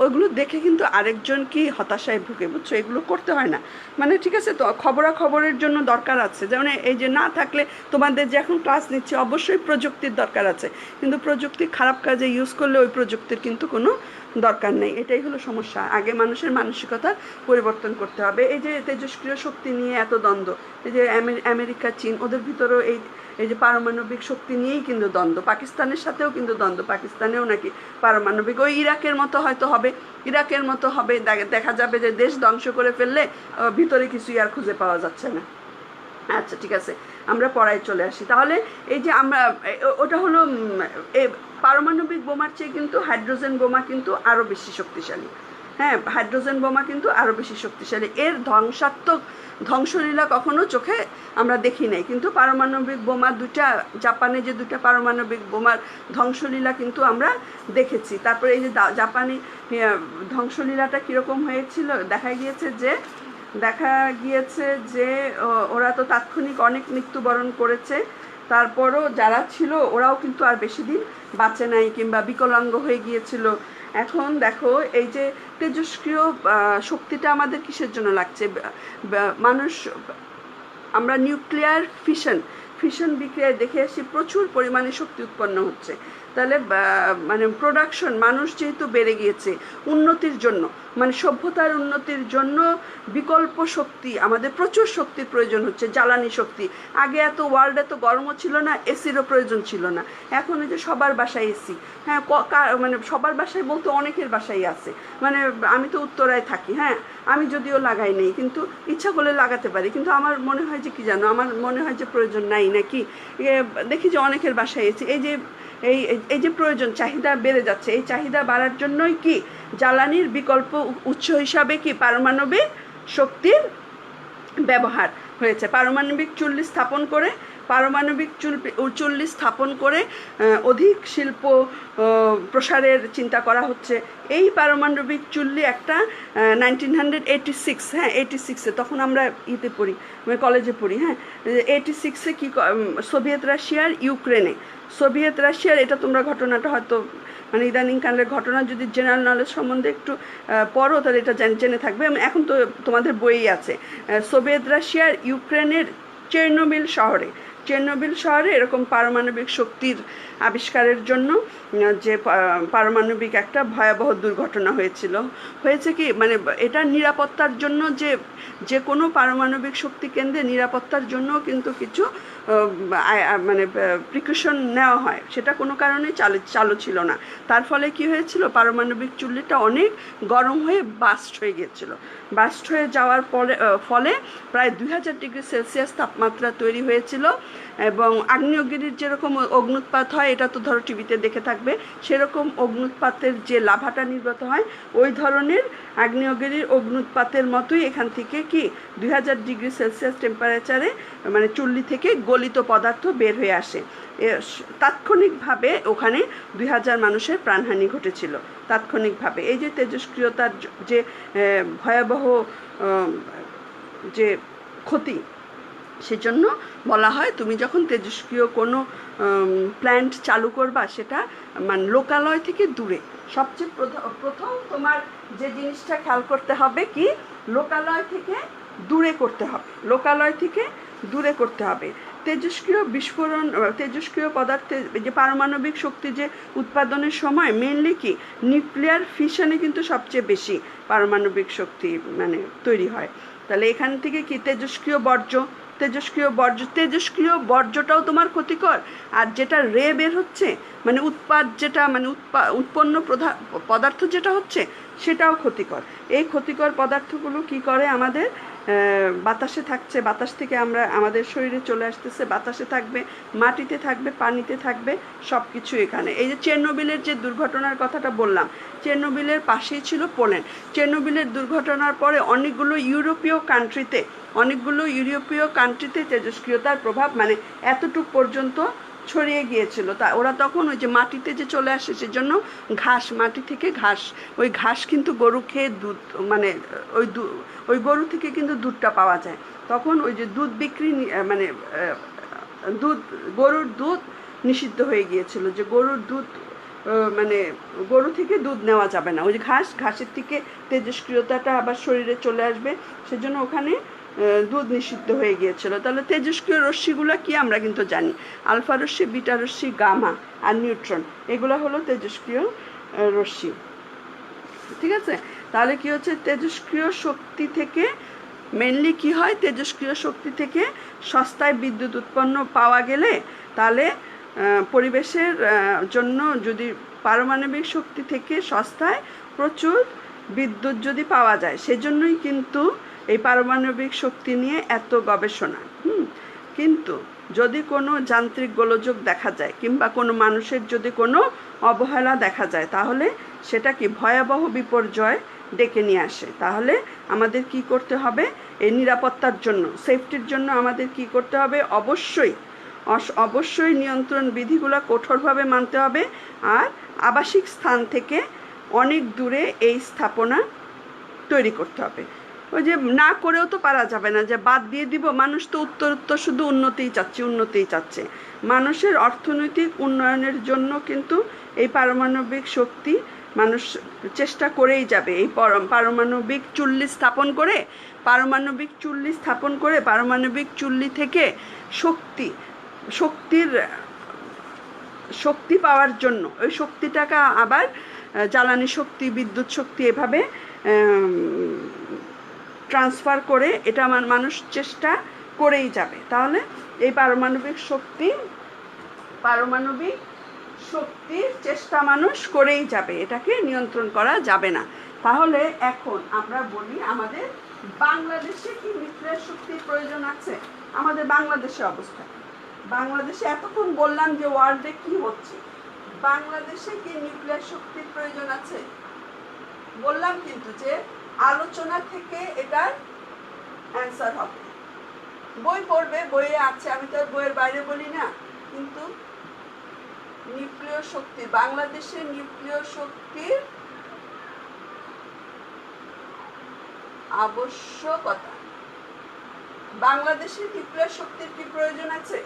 ওগুলো দেখে কিন্তু আরেকজন কি হতাশায় ভুগে, বুঝছো? এগুলো করতে হয় না, মানে ঠিক আছে তো খবরের জন্য দরকার আছে, যেমন এই যে না থাকলে তোমাদের যে এখন ক্লাস নিচ্ছে অবশ্যই প্রযুক্তির দরকার আছে, কিন্তু প্রযুক্তি খারাপ কাজে ইউজ করলে ওই প্রযুক্তির কিন্তু কোনো দরকার নেই। এটাই হলো সমস্যা। আগে মানুষের মানসিকতার পরিবর্তন করতে হবে। এই যে তেজস্ক্রিয় শক্তি নিয়ে এত দ্বন্দ্ব, এই যে আমেরিকা চীন ওদের ভিতরেও এই যে পারমাণবিক শক্তি নিয়েই কিন্তু দ্বন্দ্ব, পাকিস্তানের সাথেও কিন্তু দ্বন্দ্ব, পাকিস্তানেও নাকি পারমাণবিক, ওই ইরাকের মতো হয়তো হবে, ইরাকের মতো হবে, দেখা যাবে যে দেশ ধ্বংস করে ফেললে ভিতরে কিছুই আর খুঁজে পাওয়া যাচ্ছে না। আচ্ছা ঠিক আছে, আমরা পড়ায় চলে আসি তাহলে। এই যে আমরা ওটা হলো পারমাণবিক বোমার চেয়ে কিন্তু হাইড্রোজেন বোমা কিন্তু আরও বেশি শক্তিশালী। হ্যাঁ, হাইড্রোজেন বোমা কিন্তু আরও বেশি শক্তিশালী। এর ধ্বংসাত্মক ধ্বংসলীলা কখনো চোখে আমরা দেখি নাই, কিন্তু পারমাণবিক বোমা জাপানে যে দুটা পারমাণবিক বোমার ধ্বংসলীলা কিন্তু আমরা দেখেছি। তারপরে এই যে জাপানি ধ্বংসলীলাটা কীরকম হয়েছিল দেখা গিয়েছে যে ওরা তো তাৎক্ষণিক অনেক মৃত্যুবরণ করেছে, তারপরও যারা ছিল ওরাও কিন্তু আর বেশি দিন বাঁচে নাই কিংবা বিকলাঙ্গ হয়ে গিয়েছিল। এখন দেখো এই যে তেজস্ক্রিয় শক্তিটা আমাদের কিসের জন্য লাগছে? আমরা নিউক্লিয়ার ফিশন বিক্রিয়ায় দেখে আসি প্রচুর পরিমাণে শক্তি উৎপন্ন হচ্ছে। তাহলে মানে প্রোডাকশন, মানুষ যেহেতু বেড়ে গিয়েছে উন্নতির জন্য, মানে সভ্যতার উন্নতির জন্য বিকল্প শক্তি, আমাদের প্রচুর শক্তির প্রয়োজন হচ্ছে, জ্বালানি শক্তি। আগে এত ওয়ার্ল্ড এত গরমও ছিল না, এসিরও প্রয়োজন ছিল না। এখন এই যে সবার বাসায় এসি, হ্যাঁ মানে সবার বাসায় বলতে অনেকের বাসায় আছে। মানে আমি তো উত্তরায় থাকি, হ্যাঁ আমি যদিও লাগাই নেই, কিন্তু ইচ্ছা করলে লাগাতে পারি, কিন্তু আমার মনে হয় যে কি জানো, আমার মনে হয় যে প্রয়োজন নাই নাকি। দেখি যে অনেকের বাসায় এসি, এই যে প্রয়োজন, চাহিদা বেড়ে যাচ্ছে। এই চাহিদা বাড়ার জন্যই কি জ্বালানির বিকল্প উৎস হিসাবে কি পারমাণবিক শক্তির ব্যবহার হয়েছে। পারমাণবিক চুল্লি স্থাপন করে অধিক শিল্প প্রসারের চিন্তা করা হচ্ছে। এই পারমাণবিক চুল্লি একটা 1986, হ্যাঁ 86-এ, তখন আমরা পড়ি, কলেজে পড়ি, হ্যাঁ 86-এ কি সোভিয়েত রাশিয়ার এটা তোমরা ঘটনাটা হয়তো মানে ইদানিংকালের ঘটনা, যদি জেনারেল নলেজ সম্বন্ধে একটু পড়ো তাহলে এটা জেনে থাকবে। এখন তো তোমাদের বইই আছে। সোভিয়েত রাশিয়ার ইউক্রেনের চেরনোবিল শহরে এরকম পারমাণবিক শক্তির আবিষ্কারের জন্য যে পারমাণবিক একটা ভয়াবহ দুর্ঘটনা হয়েছে কি মানে এটা নিরাপত্তার জন্য, যে কোনো পারমাণবিক শক্তি কেন্দ্রে নিরাপত্তার জন্য কিন্তু কিছু মানে প্রিকশন নেওয়া হয়, সেটা কোনো কারণে চালু ছিল না। তার ফলে কি হয়েছিল, পারমাণবিক চুল্লিটা অনেক গরম হয়ে বাস্ট হয়ে যাওয়ার ফলে প্রায় 2000 ডিগ্রি সেলসিয়াস তাপমাত্রা তৈরি হয়েছিল। এবং আগ্নেয়গিরির যেরকম অগ্নুৎপাত হয়, এটা তো ধরো টিভিতে দেখে থাকবে, সেরকম অগ্নুৎপাতের যে লাভাটা নির্গত হয় ওই ধরনের আগ্নেয়গিরির অগ্নুৎপাতের মতোই এখান থেকে কি 2000 ডিগ্রি সেলসিয়াস টেম্পারেচারে মানে চুল্লি থেকে গলিত পদার্থ বের হয়ে আসে। তাৎক্ষণিকভাবে ওখানে 2000 মানুষের প্রাণহানি ঘটেছিল তাৎক্ষণিকভাবে। এই যে তেজস্ক্রিয়তার যে ভয়াবহ যে ক্ষতি, সেজন্য বলা হয় তুমি যখন তেজস্ক্রিয় কোনো প্ল্যান্ট চালু করবা সেটা মানে লোকালয় থেকে দূরে, সবচেয়ে প্রথম তোমার যে জিনিসটা খেয়াল করতে হবে কি লোকালয় থেকে দূরে করতে হবে। তেজস্ক্রিয় পদার্থে যে পারমাণবিক শক্তি যে উৎপাদনের সময় মেনলি কি নিউক্লিয়ার ফিশনে কিন্তু সবচেয়ে বেশি পারমাণবিক শক্তি মানে তৈরি হয়। তাহলে এখান থেকে কি তেজস্ক্রিয় বর্জ্যটাও তোমার ক্ষতিকর, আর যেটা বের হচ্ছে মানে উৎপন্ন পদার্থ যেটা হচ্ছে সেটাও ক্ষতিকর। এই ক্ষতিকর পদার্থগুলো কি করে আমাদের বাতাসে থাকছে, বাতাস থেকে আমাদের শরীরে চলে আসতেছে, বাতাসে থাকবে, মাটিতে থাকবে, পানিতে থাকবে, সব কিছু এখানে। এই যে চেরনোবিলের যে দুর্ঘটনার কথাটা বললাম, চেরনোবিলের পাশেই ছিল পোল্যান্ড। চেরনোবিলের দুর্ঘটনার পরে অনেকগুলো ইউরোপীয় কান্ট্রিতে তেজস্ক্রিয়তার প্রভাব মানে এতটুক পর্যন্ত ছড়িয়ে গিয়েছিল। তা ওরা তখন ওই যে মাটিতে যে চলে আসে, সেজন্য মাটি থেকে ওই ঘাস কিন্তু গরু খেয়ে দুধ মানে ওই গরু থেকে কিন্তু দুধটা পাওয়া যায়। তখন ওই যে দুধ বিক্রি মানে গরুর দুধ নিষিদ্ধ হয়ে গিয়েছিল, যে গরুর দুধ মানে গরু থেকে দুধ নেওয়া যাবে না, ওই যে ঘাসের থেকে তেজস্ক্রিয়তাটা আবার শরীরে চলে আসবে, সেজন্য ওখানে দুধ নিষিদ্ধ হয়ে গিয়েছিল। তাহলে তেজস্ক্রিয় রশ্মিগুলো কি আমরা কিন্তু জানি, আলফা রশ্মি, বিটা রশ্মি, গামা আর নিউট্রন, এগুলো হলো তেজস্ক্রিয় রশ্মি। ঠিক আছে, তাহলে কি হচ্ছে, তেজস্ক্রিয় শক্তি থেকে মেনলি কি হয়, তেজস্ক্রিয় শক্তি থেকে সস্তায় বিদ্যুৎ উৎপন্ন পাওয়া গেলে তাহলে পরিবেশের জন্য যদি পারমাণবিক শক্তি থেকে সস্তায় প্রচুর বিদ্যুৎ যদি পাওয়া যায়, সেজন্যই কিন্তু এই পারমাণবিক শক্তি নিয়ে এত গবেষণা। কিন্তু যদি কোনো যান্ত্রিক গোলযোগ দেখা যায় কিংবা কোনো মানুষের যদি কোনো অবহেলা দেখা যায়, তাহলে সেটা কি ভয়াবহ বিপর্যয় ডেকে নিয়ে আসে। তাহলে আমাদের কি করতে হবে, এই নিরাপত্তার জন্য, সেফটির জন্য আমাদের কি করতে হবে, অবশ্যই নিয়ন্ত্রণ বিধিগুলো কঠোরভাবে মানতে হবে। আর আবাসিক স্থান থেকে অনেক দূরে এই স্থাপনা তৈরি করতে হবে। ওই যে না করেও তো পারা যাবে না যে বাদ দিয়ে দিব, মানুষ তো উত্তর শুধু উন্নতিই চাচ্ছে। মানুষের অর্থনৈতিক উন্নয়নের জন্য কিন্তু এই পারমাণবিক শক্তি মানুষ চেষ্টা করেই যাবে। এই পারমাণবিক চুল্লি স্থাপন করে পারমাণবিক চুল্লি থেকে শক্তি পাওয়ার জন্য ওই শক্তিটাকে আবার জ্বালানি শক্তি, বিদ্যুৎ শক্তি এভাবে ট্রান্সফার করে এটা মানুষ চেষ্টা করেই যাবে। তাহলে এই পারমাণবিক শক্তির চেষ্টা মানুষ করেই যাবে, এটাকে নিয়ন্ত্রণ করা যাবে না। তাহলে এখন আমরা বলি, আমাদের বাংলাদেশে কি নিউক্লিয়ার শক্তির প্রয়োজন আছে? আমাদের বাংলাদেশের অবস্থা, বাংলাদেশে এতক্ষণ বললাম যে ওয়ার্ল্ডে কি হচ্ছে, বাংলাদেশে কি নিউক্লিয়ার শক্তির প্রয়োজন আছে? বললাম কিন্তু যে আলোচনা থেকে এটার অ্যান্সার হবে। বই পড়বে, বইয়ে আছে, আমি তো বইয়ের বাইরে বলি না। কিন্তু নিউক্লিয় শক্তি, বাংলাদেশের নিউক্লিয় শক্তির আবশ্যকতা, বাংলাদেশের নিউক্লিয়ার শক্তির কি প্রয়োজন আছে?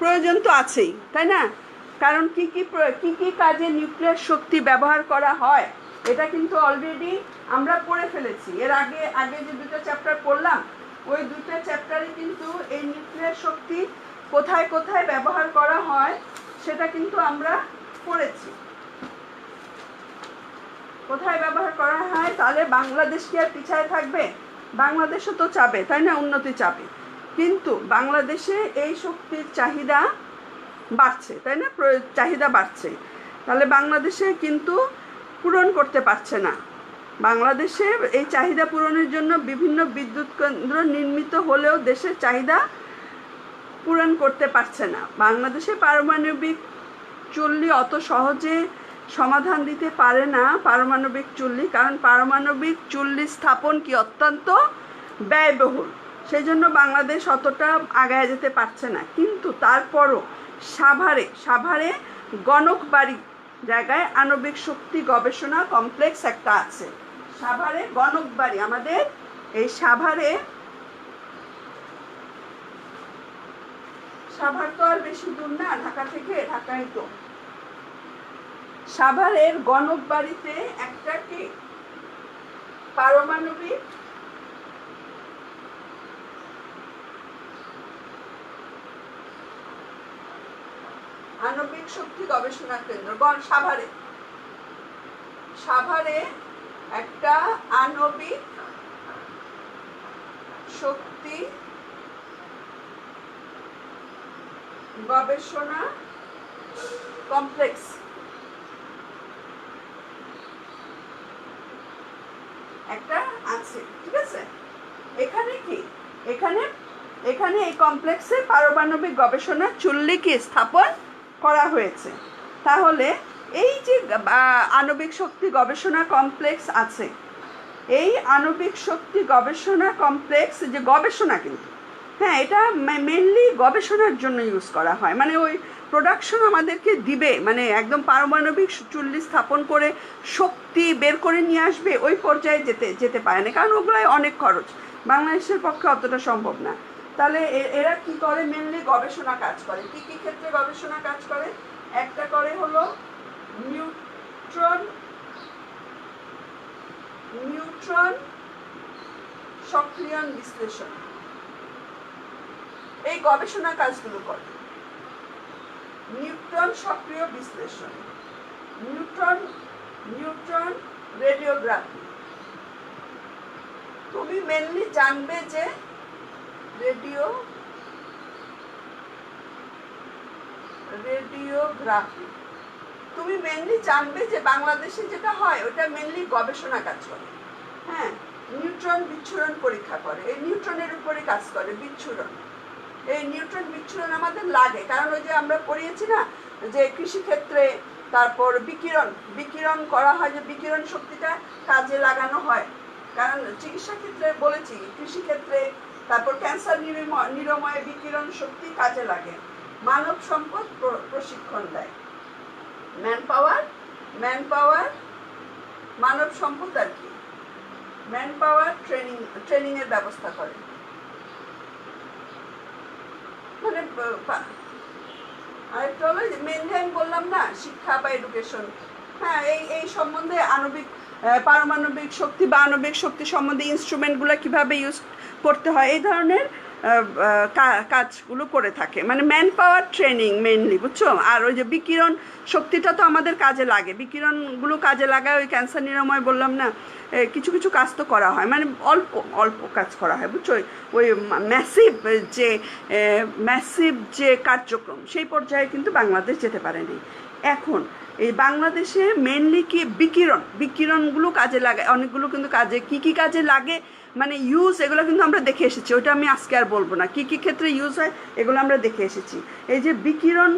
প্রয়োজন তো আছেই, তাই না? কারণ কি কি কাজে নিউক্লিয়ার শক্তি ব্যবহার করা হয় এটা কিন্তু অলরেডি আমরা পড়ে ফেলেছি। এর আগে যে দুটো চ্যাপ্টার পড়লাম, ওই দুটো চ্যাপ্টারে কিন্তু এই নিউক্লিয়ার শক্তি কোথায় কোথায় ব্যবহার করা হয় সেটা কিন্তু আমরা পড়েছি। কোথায় ব্যবহার করা হয়, তাহলে বাংলাদেশ কি আর পিছায় থাকবে? বাংলাদেশও তো চাবে, তাই না, উন্নতি চাবে। কিন্তু বাংলাদেশে এই শক্তির চাহিদা বাড়ছে, তাই না, চাহিদা বাড়ছে। তাহলে বাংলাদেশে কিন্তু পূরণ করতে পারছে না। বাংলাদেশে এই চাহিদা পূরণের জন্য বিভিন্ন বিদ্যুৎ কেন্দ্র নির্মিত হলেও দেশের চাহিদা পূরণ করতে পারছে না। বাংলাদেশে পারমাণবিক চুল্লি অত সহজে সমাধান দিতে পারে না, পারমাণবিক চুল্লি, কারণ পারমাণবিক চুল্লি স্থাপন কি অত্যন্ত ব্যয়বহুল। সেই জন্য বাংলাদেশ অতটা আগায় যেতে পারছে না। কিন্তু তারপরও সাভারে গণকবাড়ি জায়গায় আণবিক শক্তি গবেষণা কমপ্লেক্স একটা আছে। সাভারে গণকবাড়ি, আমাদের এই সাভার তো আর বেশি দূর না ঢাকা থেকে, ঢাকায় তো। সাভারের গণকবাড়িতে একটা কি পারমাণবিক আণবিক শক্তি গবেষণা কেন্দ্র, সাভারে একটা আণবিক শক্তি গবেষণা কমপ্লেক্স একটা আছে। ঠিক আছে, এখানে এই কমপ্লেক্সে পারমাণবিক গবেষণা চুল্লি কি স্থাপন করা হয়েছে। তাহলে এই যে আণবিক শক্তি গবেষণা কমপ্লেক্স আছে, এই আণবিক শক্তি গবেষণা কমপ্লেক্স যে গবেষণা, কিন্তু হ্যাঁ, এটা মেনলি গবেষণার জন্য ইউজ করা হয়। মানে ওই প্রোডাকশন আমাদেরকে দিবে, মানে একদম পারমাণবিক চুল্লি স্থাপন করে শক্তি বের করে নিয়ে আসবে, ওই পর্যায়ে যেতে পারে না, কারণ ওগুলাই অনেক খরচ, বাংলাদেশের পক্ষে অতটা সম্ভব না। তাহলে এরা কি করে, মেনলি গবেষণা কাজ করে। কি কি ক্ষেত্রে গবেষণা কাজ করে? একটা করে হলো নিউট্রন সক্রিয়ণ বিশ্লেষণ, এই গবেষণা কাজগুলো করে। নিউট্রন সক্রিয় বিশ্লেষণ, নিউট্রন রেডিওগ্রাফি। তুমি মেনলি জানবে যে রেডিওগ্রাফি, তুমি মেনলি জানবে যে বাংলাদেশে যেটা হয় ওটা মেনলি গবেষণা কাজ করে। হ্যাঁ, নিউট্রন বিচ্ছুরণ পরীক্ষা করে, এই নিউট্রনের উপরে কাজ করে বিচ্ছুরণ। এই নিউট্রন বিচ্ছুরণ আমাদের লাগে, কারণ ওই যে আমরা পড়িয়েছি না যে কৃষিক্ষেত্রে, তারপর বিকিরণ করা হয়, যে বিকিরণ শক্তিটা কাজে লাগানো হয়। কারণ চিকিৎসা ক্ষেত্রে বলেছি, কৃষিক্ষেত্রে, তারপর ক্যান্সার নিরাময়ে বিকিরণ শক্তি কাজে লাগে। মানব সম্পদ প্রশিক্ষণ দেয়, ম্যান পাওয়ার মানব সম্পদ আর কি, ম্যান পাওয়ার ট্রেনিং এর ব্যবস্থা করে। মানে আরেকটা হলো মেনলি আমি বললাম না, শিক্ষা বা এডুকেশন। হ্যাঁ, এই সম্বন্ধে পারমাণবিক শক্তি বা আণবিক শক্তি সম্বন্ধে ইনস্ট্রুমেন্টগুলো কিভাবে ইউজ করতে হয়, এই ধরনের কাজগুলো করে থাকে। মানে ম্যান পাওয়ার ট্রেনিং মেনলি, বুঝছো? আর ওই যে বিকিরণ শক্তিটা তো আমাদের কাজে লাগে, বিকিরণগুলো কাজে লাগায়। ওই ক্যান্সার নিরাময় বললাম না, কিছু কিছু কাজ তো করা হয়, মানে অল্প কাজ করা হয়, বুঝছো? ওই ম্যাসিভ যে কার্যক্রম, সেই পর্যায়ে কিন্তু বাংলাদেশ যেতে পারেনি। এখন এই বাংলাদেশে মেনলি কি বিকিরণগুলো কাজে লাগায়, অনেকগুলো কিন্তু কাজে, কি কাজে লাগে মানে ইউজ, এগুলো কিন্তু আমরা দেখে এসেছি। ওটা আমি আজকে আর বলবো না, কি ক্ষেত্রে ইউজ হয় এগুলো আমরা দেখে এসেছি। এই যে বিকিরণ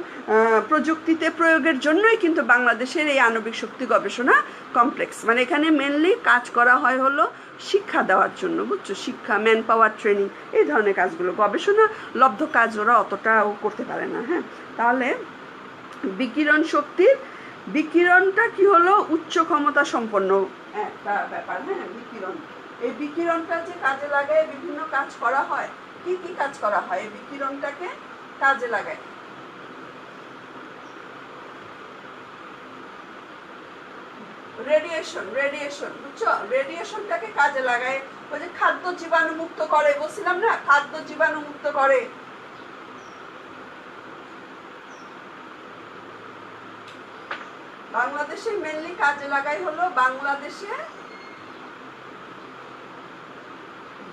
প্রযুক্তিতে প্রয়োগের জন্যই কিন্তু বাংলাদেশের এই আণবিক শক্তি গবেষণা কমপ্লেক্স, মানে এখানে মেনলি কাজ করা হয় হলো শিক্ষা দেওয়ার জন্য, বুঝছো? শিক্ষা, ম্যান পাওয়ার ট্রেনিং, এই ধরনের কাজগুলো। গবেষণা লব্ধ কাজ ওরা অতটাও করতে পারে না। হ্যাঁ, তাহলে বিকিরণটা কি হলো? উচ্চ ক্ষমতা সম্পন্ন একটা ব্যাপার। হ্যাঁ, এই বিকিরণটা যে কাজে লাগায় বিভিন্ন কাজ করা হয়। কি কাজ করা হয় এই বিকিরণটাকে কাজে লাগায়? রেডিয়েশন, বুঝছো? রেডিয়েশনটাকে কাজে লাগায়। ওই যে খাদ্য জীবাণু মুক্ত করে, বলছিলাম না, খাদ্য জীবাণু মুক্ত করে। বাংলাদেশে মেনলি কাজে লাগাই হলো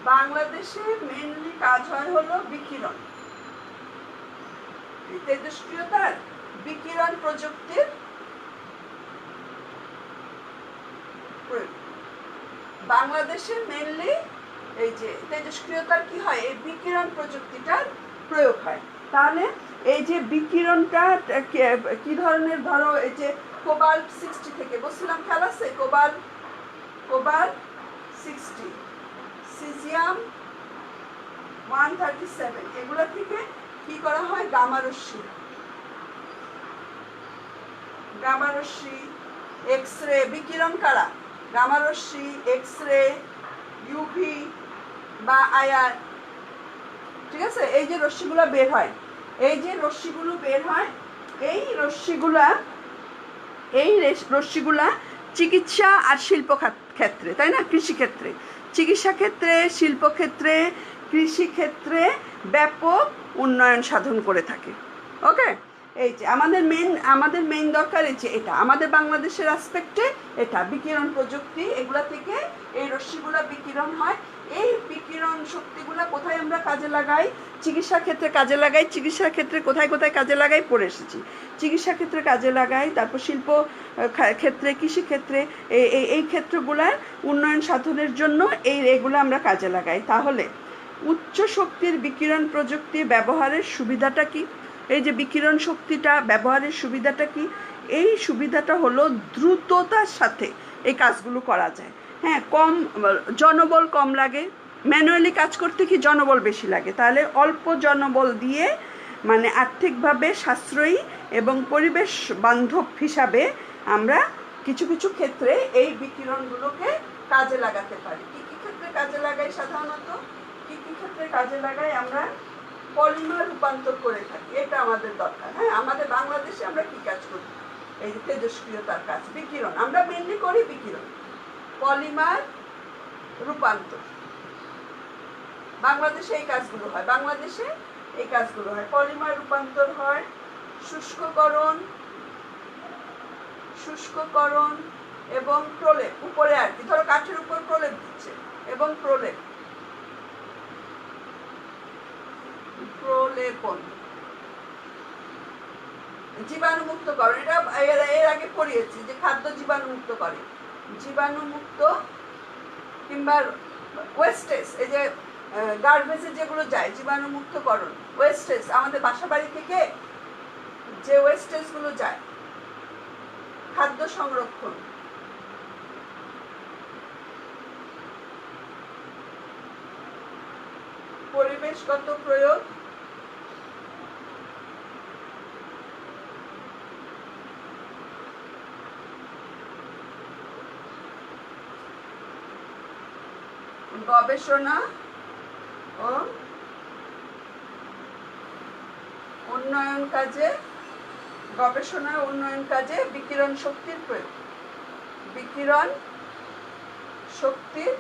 বাংলাদেশে মেনলি কাজ হয় হলো বিকিরণ, তেজস্ক্রিয়তার বিকিরণ প্রযুক্তির প্রয়োগ। বাংলাদেশে মেনলি এই যে তেজস্ক্রিয়তার কি হয়, এই বিকিরণ প্রযুক্তিটার প্রয়োগ হয়। তাহলে এই যে বিকিরণটা কি ধরনের, ধরো এই যে কোবাল্ট 60 থেকে, বলছিলাম খেয়াল আছে, কোবাল্ট 60, সিজিয়াম 137, এগুলো থেকে কি করা হয়? গামা রশ্মি, এক্স-রে, বিকিরণ কারা? গামা রশ্মি, এক্স-রে, ইউভি বা আইআর। ঠিক আছে, এই যে রশ্মিগুলো বের হয়, এই রশ্মিগুলা চিকিৎসা আর শিল্প ক্ষেত্রে, তাই না? কৃষিক্ষেত্রে, চিকিৎসা ক্ষেত্রে, শিল্পক্ষেত্রে, কৃষিক্ষেত্রে ব্যাপক উন্নয়ন সাধন করে থাকে। ওকে, এই যে আমাদের মেইন দরকার এই যে এটা, আমাদের বাংলাদেশের অ্যাসপেক্টে এটা বিকিরণ প্রযুক্তি, এগুলা থেকে এই রশ্মিগুলা বিকিরণ হয়। এই বিকিরণ শক্তিগুলা কোথায় আমরা কাজে লাগাই? চিকিৎসা ক্ষেত্রে কাজে লাগাই। চিকিৎসা ক্ষেত্রে কোথায় কাজে লাগাই পড়ে এসেছি। চিকিৎসা ক্ষেত্রে কাজে লাগাই, তারপর শিল্প ক্ষেত্রে, কৃষিক্ষেত্রে, এই ক্ষেত্রগুলার উন্নয়ন সাধনের জন্য এগুলো আমরা কাজে লাগাই। তাহলে উচ্চ শক্তির বিকিরণ প্রযুক্তি ব্যবহারের সুবিধাটা কি? এই যে বিকিরণ শক্তিটা ব্যবহারের সুবিধাটা কি? এই সুবিধাটা হলো দ্রুততার সাথে এই কাজগুলো করা যায়। হ্যাঁ, জনবল কম লাগে। ম্যানুয়ালি কাজ করতে কি জনবল বেশি লাগে? তাহলে অল্প জনবল দিয়ে, মানে আর্থিকভাবে সাশ্রয়ী এবং পরিবেশ বান্ধব হিসাবে আমরা কিছু ক্ষেত্রে এই বিকিরণগুলোকে কাজে লাগাতে পারি। কি ক্ষেত্রে কাজে লাগাই? সাধারণত কি ক্ষেত্রে কাজে লাগাই? আমরা পলিমার রূপান্তর করে থাকি, এটা আমাদের দরকার। হ্যাঁ, আমাদের বাংলাদেশে আমরা কি কাজ করি? এই তেজস্ক্রিয়তার কাজ, বিকিরণ আমরা মেনলি করি, বিকিরণ, পলিমার রূপান্তর। বাংলাদেশে এই কাজগুলো হয়, বাংলাদেশে এই কাজগুলো হয়। পলিমার রূপান্তর হয়, শুষ্ককরণ, শুষ্ককরণ এবং প্রলেপ, উপরে আর কি, ধরো কাঠের উপর প্রলেপ দিচ্ছে, এবং প্রলেপ, প্রলেপন, জীবাণুমুক্তকরণ, এটা এর আগে পড়িয়েছি যে খাদ্য জীবাণুমুক্ত করে, জীবাণুমুক্ত কিংবা ওয়েস্টেজ, এই যে গার্বেজে যেগুলো যায়, জীবাণুমুক্তকরণ, ওয়েস্টেজ, আমাদের বাসা বাড়ি থেকে যে ওয়েস্টেজগুলো যায়, খাদ্য সংরক্ষণ, পরিবেশগত প্রয়োগ, গবেষণা ও উন্নয়ন কাজে, গবেষণা ও উন্নয়ন কাজে বিকিরণ শক্তির প্রয়োগ, বিকিরণ শক্তির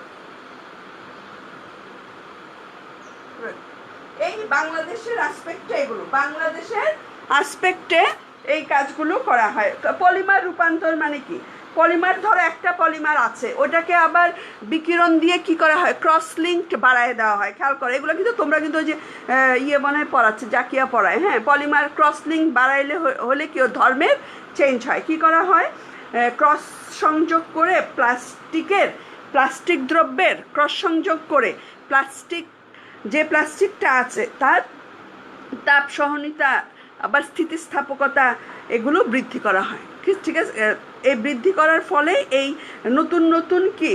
প্রয়োগ। এই বাংলাদেশের আসপেক্টে, এগুলো বাংলাদেশের আসপেক্টে এই কাজগুলো করা হয়। পলিমার রূপান্তর মানে কি? পলিমার, ধরো একটা পলিমার আছে, ওটাকে আবার বিকিরণ দিয়ে কি করা হয়, ক্রস লিঙ্ক বাড়ায় দেওয়া হয়। খেয়াল করো, এগুলো কিন্তু তোমরা কিন্তু ওই যে ইয়ে মনে হয় পড়াচ্ছে, জাকিয়া পড়ায়, হ্যাঁ, পলিমার ক্রস লিঙ্ক বাড়াইলে হলে কি ধর্মের চেঞ্জ হয়। কি করা হয়, ক্রস সংযোগ করে প্লাস্টিক দ্রব্যের ক্রস সংযোগ করে যে প্লাস্টিকটা আছে তার তাপ সহনীয়তা, আবার স্থিতিস্থাপকতা, এগুলো বৃদ্ধি করা হয়। ঠিক আছে, এই বৃদ্ধি করার ফলে এই নতুন নতুন কি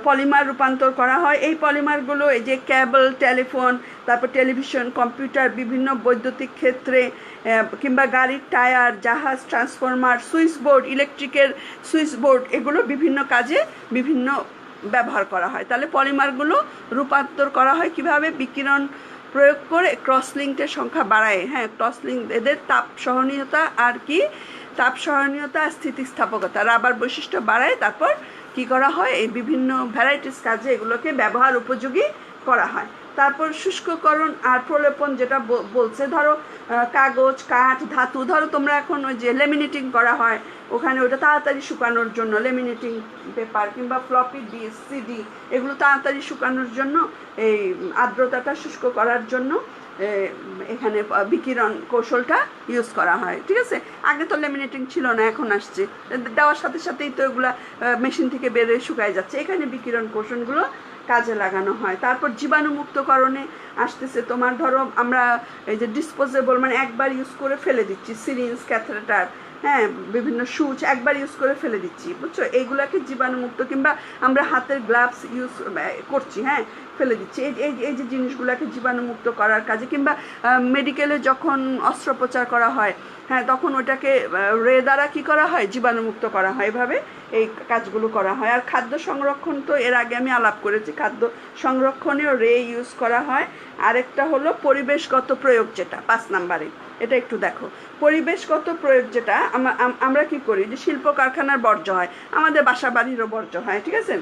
পলিমার রূপান্তর করা হয়। এই পলিমারগুলো এই যে কেবল, টেলিফোন, তারপর টেলিভিশন, কম্পিউটার, বিভিন্ন বৈদ্যুতিক ক্ষেত্রে, কিংবা গাড়ির টায়ার, জাহাজ, ট্রান্সফরমার, সুইচ বোর্ড, ইলেকট্রিকের সুইচ বোর্ড, এগুলো বিভিন্ন কাজে বিভিন্ন ব্যবহার করা হয়। তাহলে পলিমারগুলো রূপান্তর করা হয় কিভাবে, বিকিরণ প্রয়োগ করে ক্রস লিঙ্কের সংখ্যা বাড়ায়, হ্যাঁ, ক্রস লিঙ্ক, এদের তাপ সহনীয়তা আর কি, তাপ সহনীয়তা, স্থিতিস্থাপকতা, রাবার বৈশিষ্ট্য বাড়ায়। তারপর কি করা হয়, এই বিভিন্ন ভ্যারাইটিস কাজে এগুলোকে ব্যবহার উপযোগী করা হয়। তারপর শুষ্ককরণ আর প্রলেপন, যেটা বলছে, ধরো কাগজ, কাঠ, ধাতু, ধরো তোমরা এখন ওই যে লেমিনেটিং করা হয়, ওখানে ওটা তাড়াতাড়ি শুকানোর জন্য লেমিনেটিং পেপার, কিংবা ফ্লপি ডিস্ক, সিডি, এগুলো তাড়াতাড়ি শুকানোর জন্য, এই আর্দ্রতাটা শুষ্ক করার জন্য এখানে বিকিরণ কৌশলটা ইউজ করা হয়। ঠিক আছে, আগে তো লেমিনেটিং ছিল না, এখন আসছে, দেওয়ার সাথে সাথেই তো এগুলা মেশিন থেকে বেরিয়ে শুকায় যাচ্ছে, এখানে বিকিরণ কৌশলগুলো কাজে লাগানো হয়। তারপর জীবাণুমুক্তকরণে আসতেছে তোমার, ধরো আমরা এই যে ডিসপোজেবল, মানে একবার ইউজ করে ফেলে দিচ্ছি, সিরিঞ্জ, ক্যাথেটার, হ্যাঁ, বিভিন্ন সুচ একবার ইউজ করে ফেলে দিচ্ছি, বুঝছো, এইগুলাকে জীবাণুমুক্ত, কিংবা আমরা হাতের গ্লাভস ইউজ করছি, হ্যাঁ, ফেলে দিচ্ছি, এই যে জিনিসগুলোকে জীবাণুমুক্ত করার কাজে, কিংবা মেডিকেলে যখন অস্ত্রোপচার করা হয়, হ্যাঁ, তখন ওটাকে রে দ্বারা কী করা হয়, জীবাণুমুক্ত করা হয়, এভাবে এই কাজগুলো করা হয়। আর খাদ্য সংরক্ষণ তো এর আগে আমি আলাপ করেছি, খাদ্য সংরক্ষণেও রে ইউজ করা হয়। আরেকটা হলো পরিবেশগত প্রয়োগ, যেটা 5 নম্বরে, এটা একটু দেখো। পরিবেশগত প্রয়োগ যেটা আমরা কি করি, যে শিল্প কারখানার বর্জ্য হয়, আমাদের বাসা বাড়িরও বর্জ্য হয়, ঠিক আছে,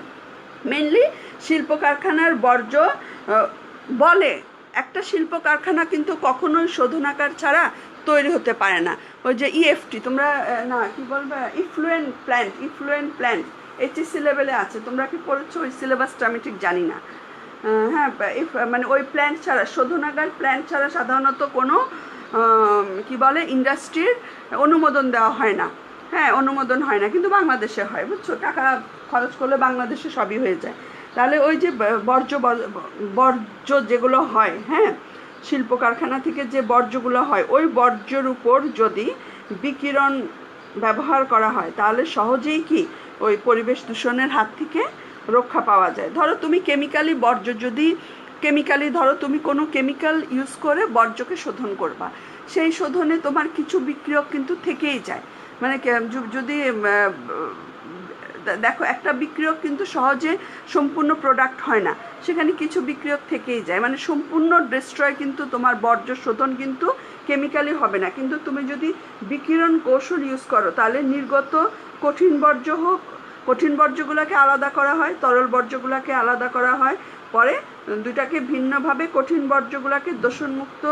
মেনলি শিল্প কারখানার বর্জ্য বলে। একটা শিল্প কারখানা কিন্তু কখনোই শোধনাগার ছাড়া তৈরি হতে পারে না। ওই যে ইএফটি, তোমরা না কি বলবে, ইফ্লুয়েন্ট প্ল্যান্ট এইচএসসি লেভেলে আছে, তোমরা কি পড়েছো, ওই সিলেবাসটা আমি ঠিক জানি না, হ্যাঁ, মানে ওই প্ল্যান্ট ছাড়া, শোধনাগার প্ল্যান্ট ছাড়া সাধারণত কোনো কি বলে ইন্ডাস্ট্রির অনুমোদন দেওয়া হয় না, হ্যাঁ, অনুমোদন হয় না, কিন্তু বাংলাদেশে হয়, বুঝছো, টাকা খরচ করলে বাংলাদেশে সবই হয়ে যায়। তাহলে ওই যে বর্জ্য যেগুলো হয়, হ্যাঁ, শিল্প কারখানা থেকে যে বর্জ্যগুলো হয়, ওই বর্জ্যের উপর যদি বিকিরণ ব্যবহার করা হয়, তাহলে সহজেই কি ওই পরিবেশ দূষণের হাত থেকে রক্ষা পাওয়া যায়। ধরো তুমি ধরো তুমি কোনো কেমিক্যাল ইউজ করে বর্জ্যকে শোধন করবা, সেই শোধনে তোমার কিছু বিক্রিয়ক কিন্তু থেকেই যায়, মানে যদি দেখো, একটা বিক্রিয়ক কিন্তু সহজে সম্পূর্ণ প্রোডাক্ট হয় না, সেখানে কিছু বিক্রিয়ক থেকেই যায়, মানে সম্পূর্ণ ডিস্ট্রয় কিন্তু তোমার বর্জ্য শোধন কিন্তু কেমিক্যালি হবে না। কিন্তু তুমি যদি বিকিরণ কৌশল ইউজ করো, তাহলে নির্গত কঠিন বর্জ্যগুলোকে আলাদা করা হয়, তরল বর্জ্যগুলোকে আলাদা করা হয়, পরে দুইটাকে ভিন্নভাবে কঠিন বর্জ্যগুলোকে দূষণমুক্ত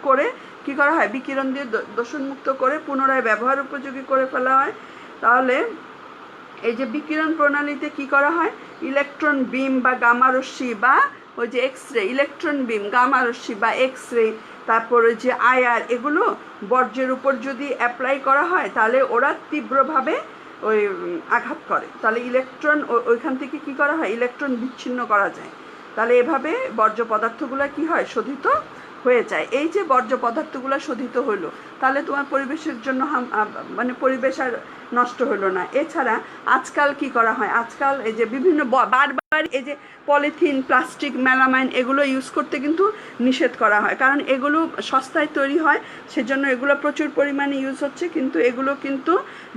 করে কি করা হয়, বিকিরণ দিয়ে দূষণমুক্ত করে পুনরায় ব্যবহার উপযোগী করে ফেলা হয়। তাহলে এই যে বিকিরণ প্রণালীতে কি করা হয়, ইলেকট্রন বিম বা গামা রশ্মি বা ওই যে এক্স রে, ইলেকট্রন বিম, গামা রশ্মি বা এক্স রে, তারপরে যে আইআর, এগুলো বর্জ্যের উপর যদি অ্যাপ্লাই করা হয় তাহলে ওরা তীব্রভাবে ওই আঘাত করে। তাহলে ইলেকট্রন ওইখান থেকে কি করা হয়, ইলেকট্রন বিচ্ছিন্ন করা যায়। তাহলে এভাবে বর্জ্য পদার্থগুলো কি হয়, শোধিত হয়ে যায়। এই যে বর্জ্য পদার্থগুলো শোধিত হলো, তাহলে তোমার পরিবেশের জন্য মানে পরিবেশ আর নষ্ট হলো না। এছাড়া আজকাল কি করা হয়, আজকাল এই যে বিভিন্ন বারবার এই যে পলিথিন, প্লাস্টিক, মেলামাইন এগুলো ইউজ করতে কিন্তু নিষেধ করা হয়, কারণ এগুলো সস্তায় তৈরি হয়, সেজন্য এগুলো প্রচুর পরিমাণে ইউজ হচ্ছে, কিন্তু এগুলো কিন্তু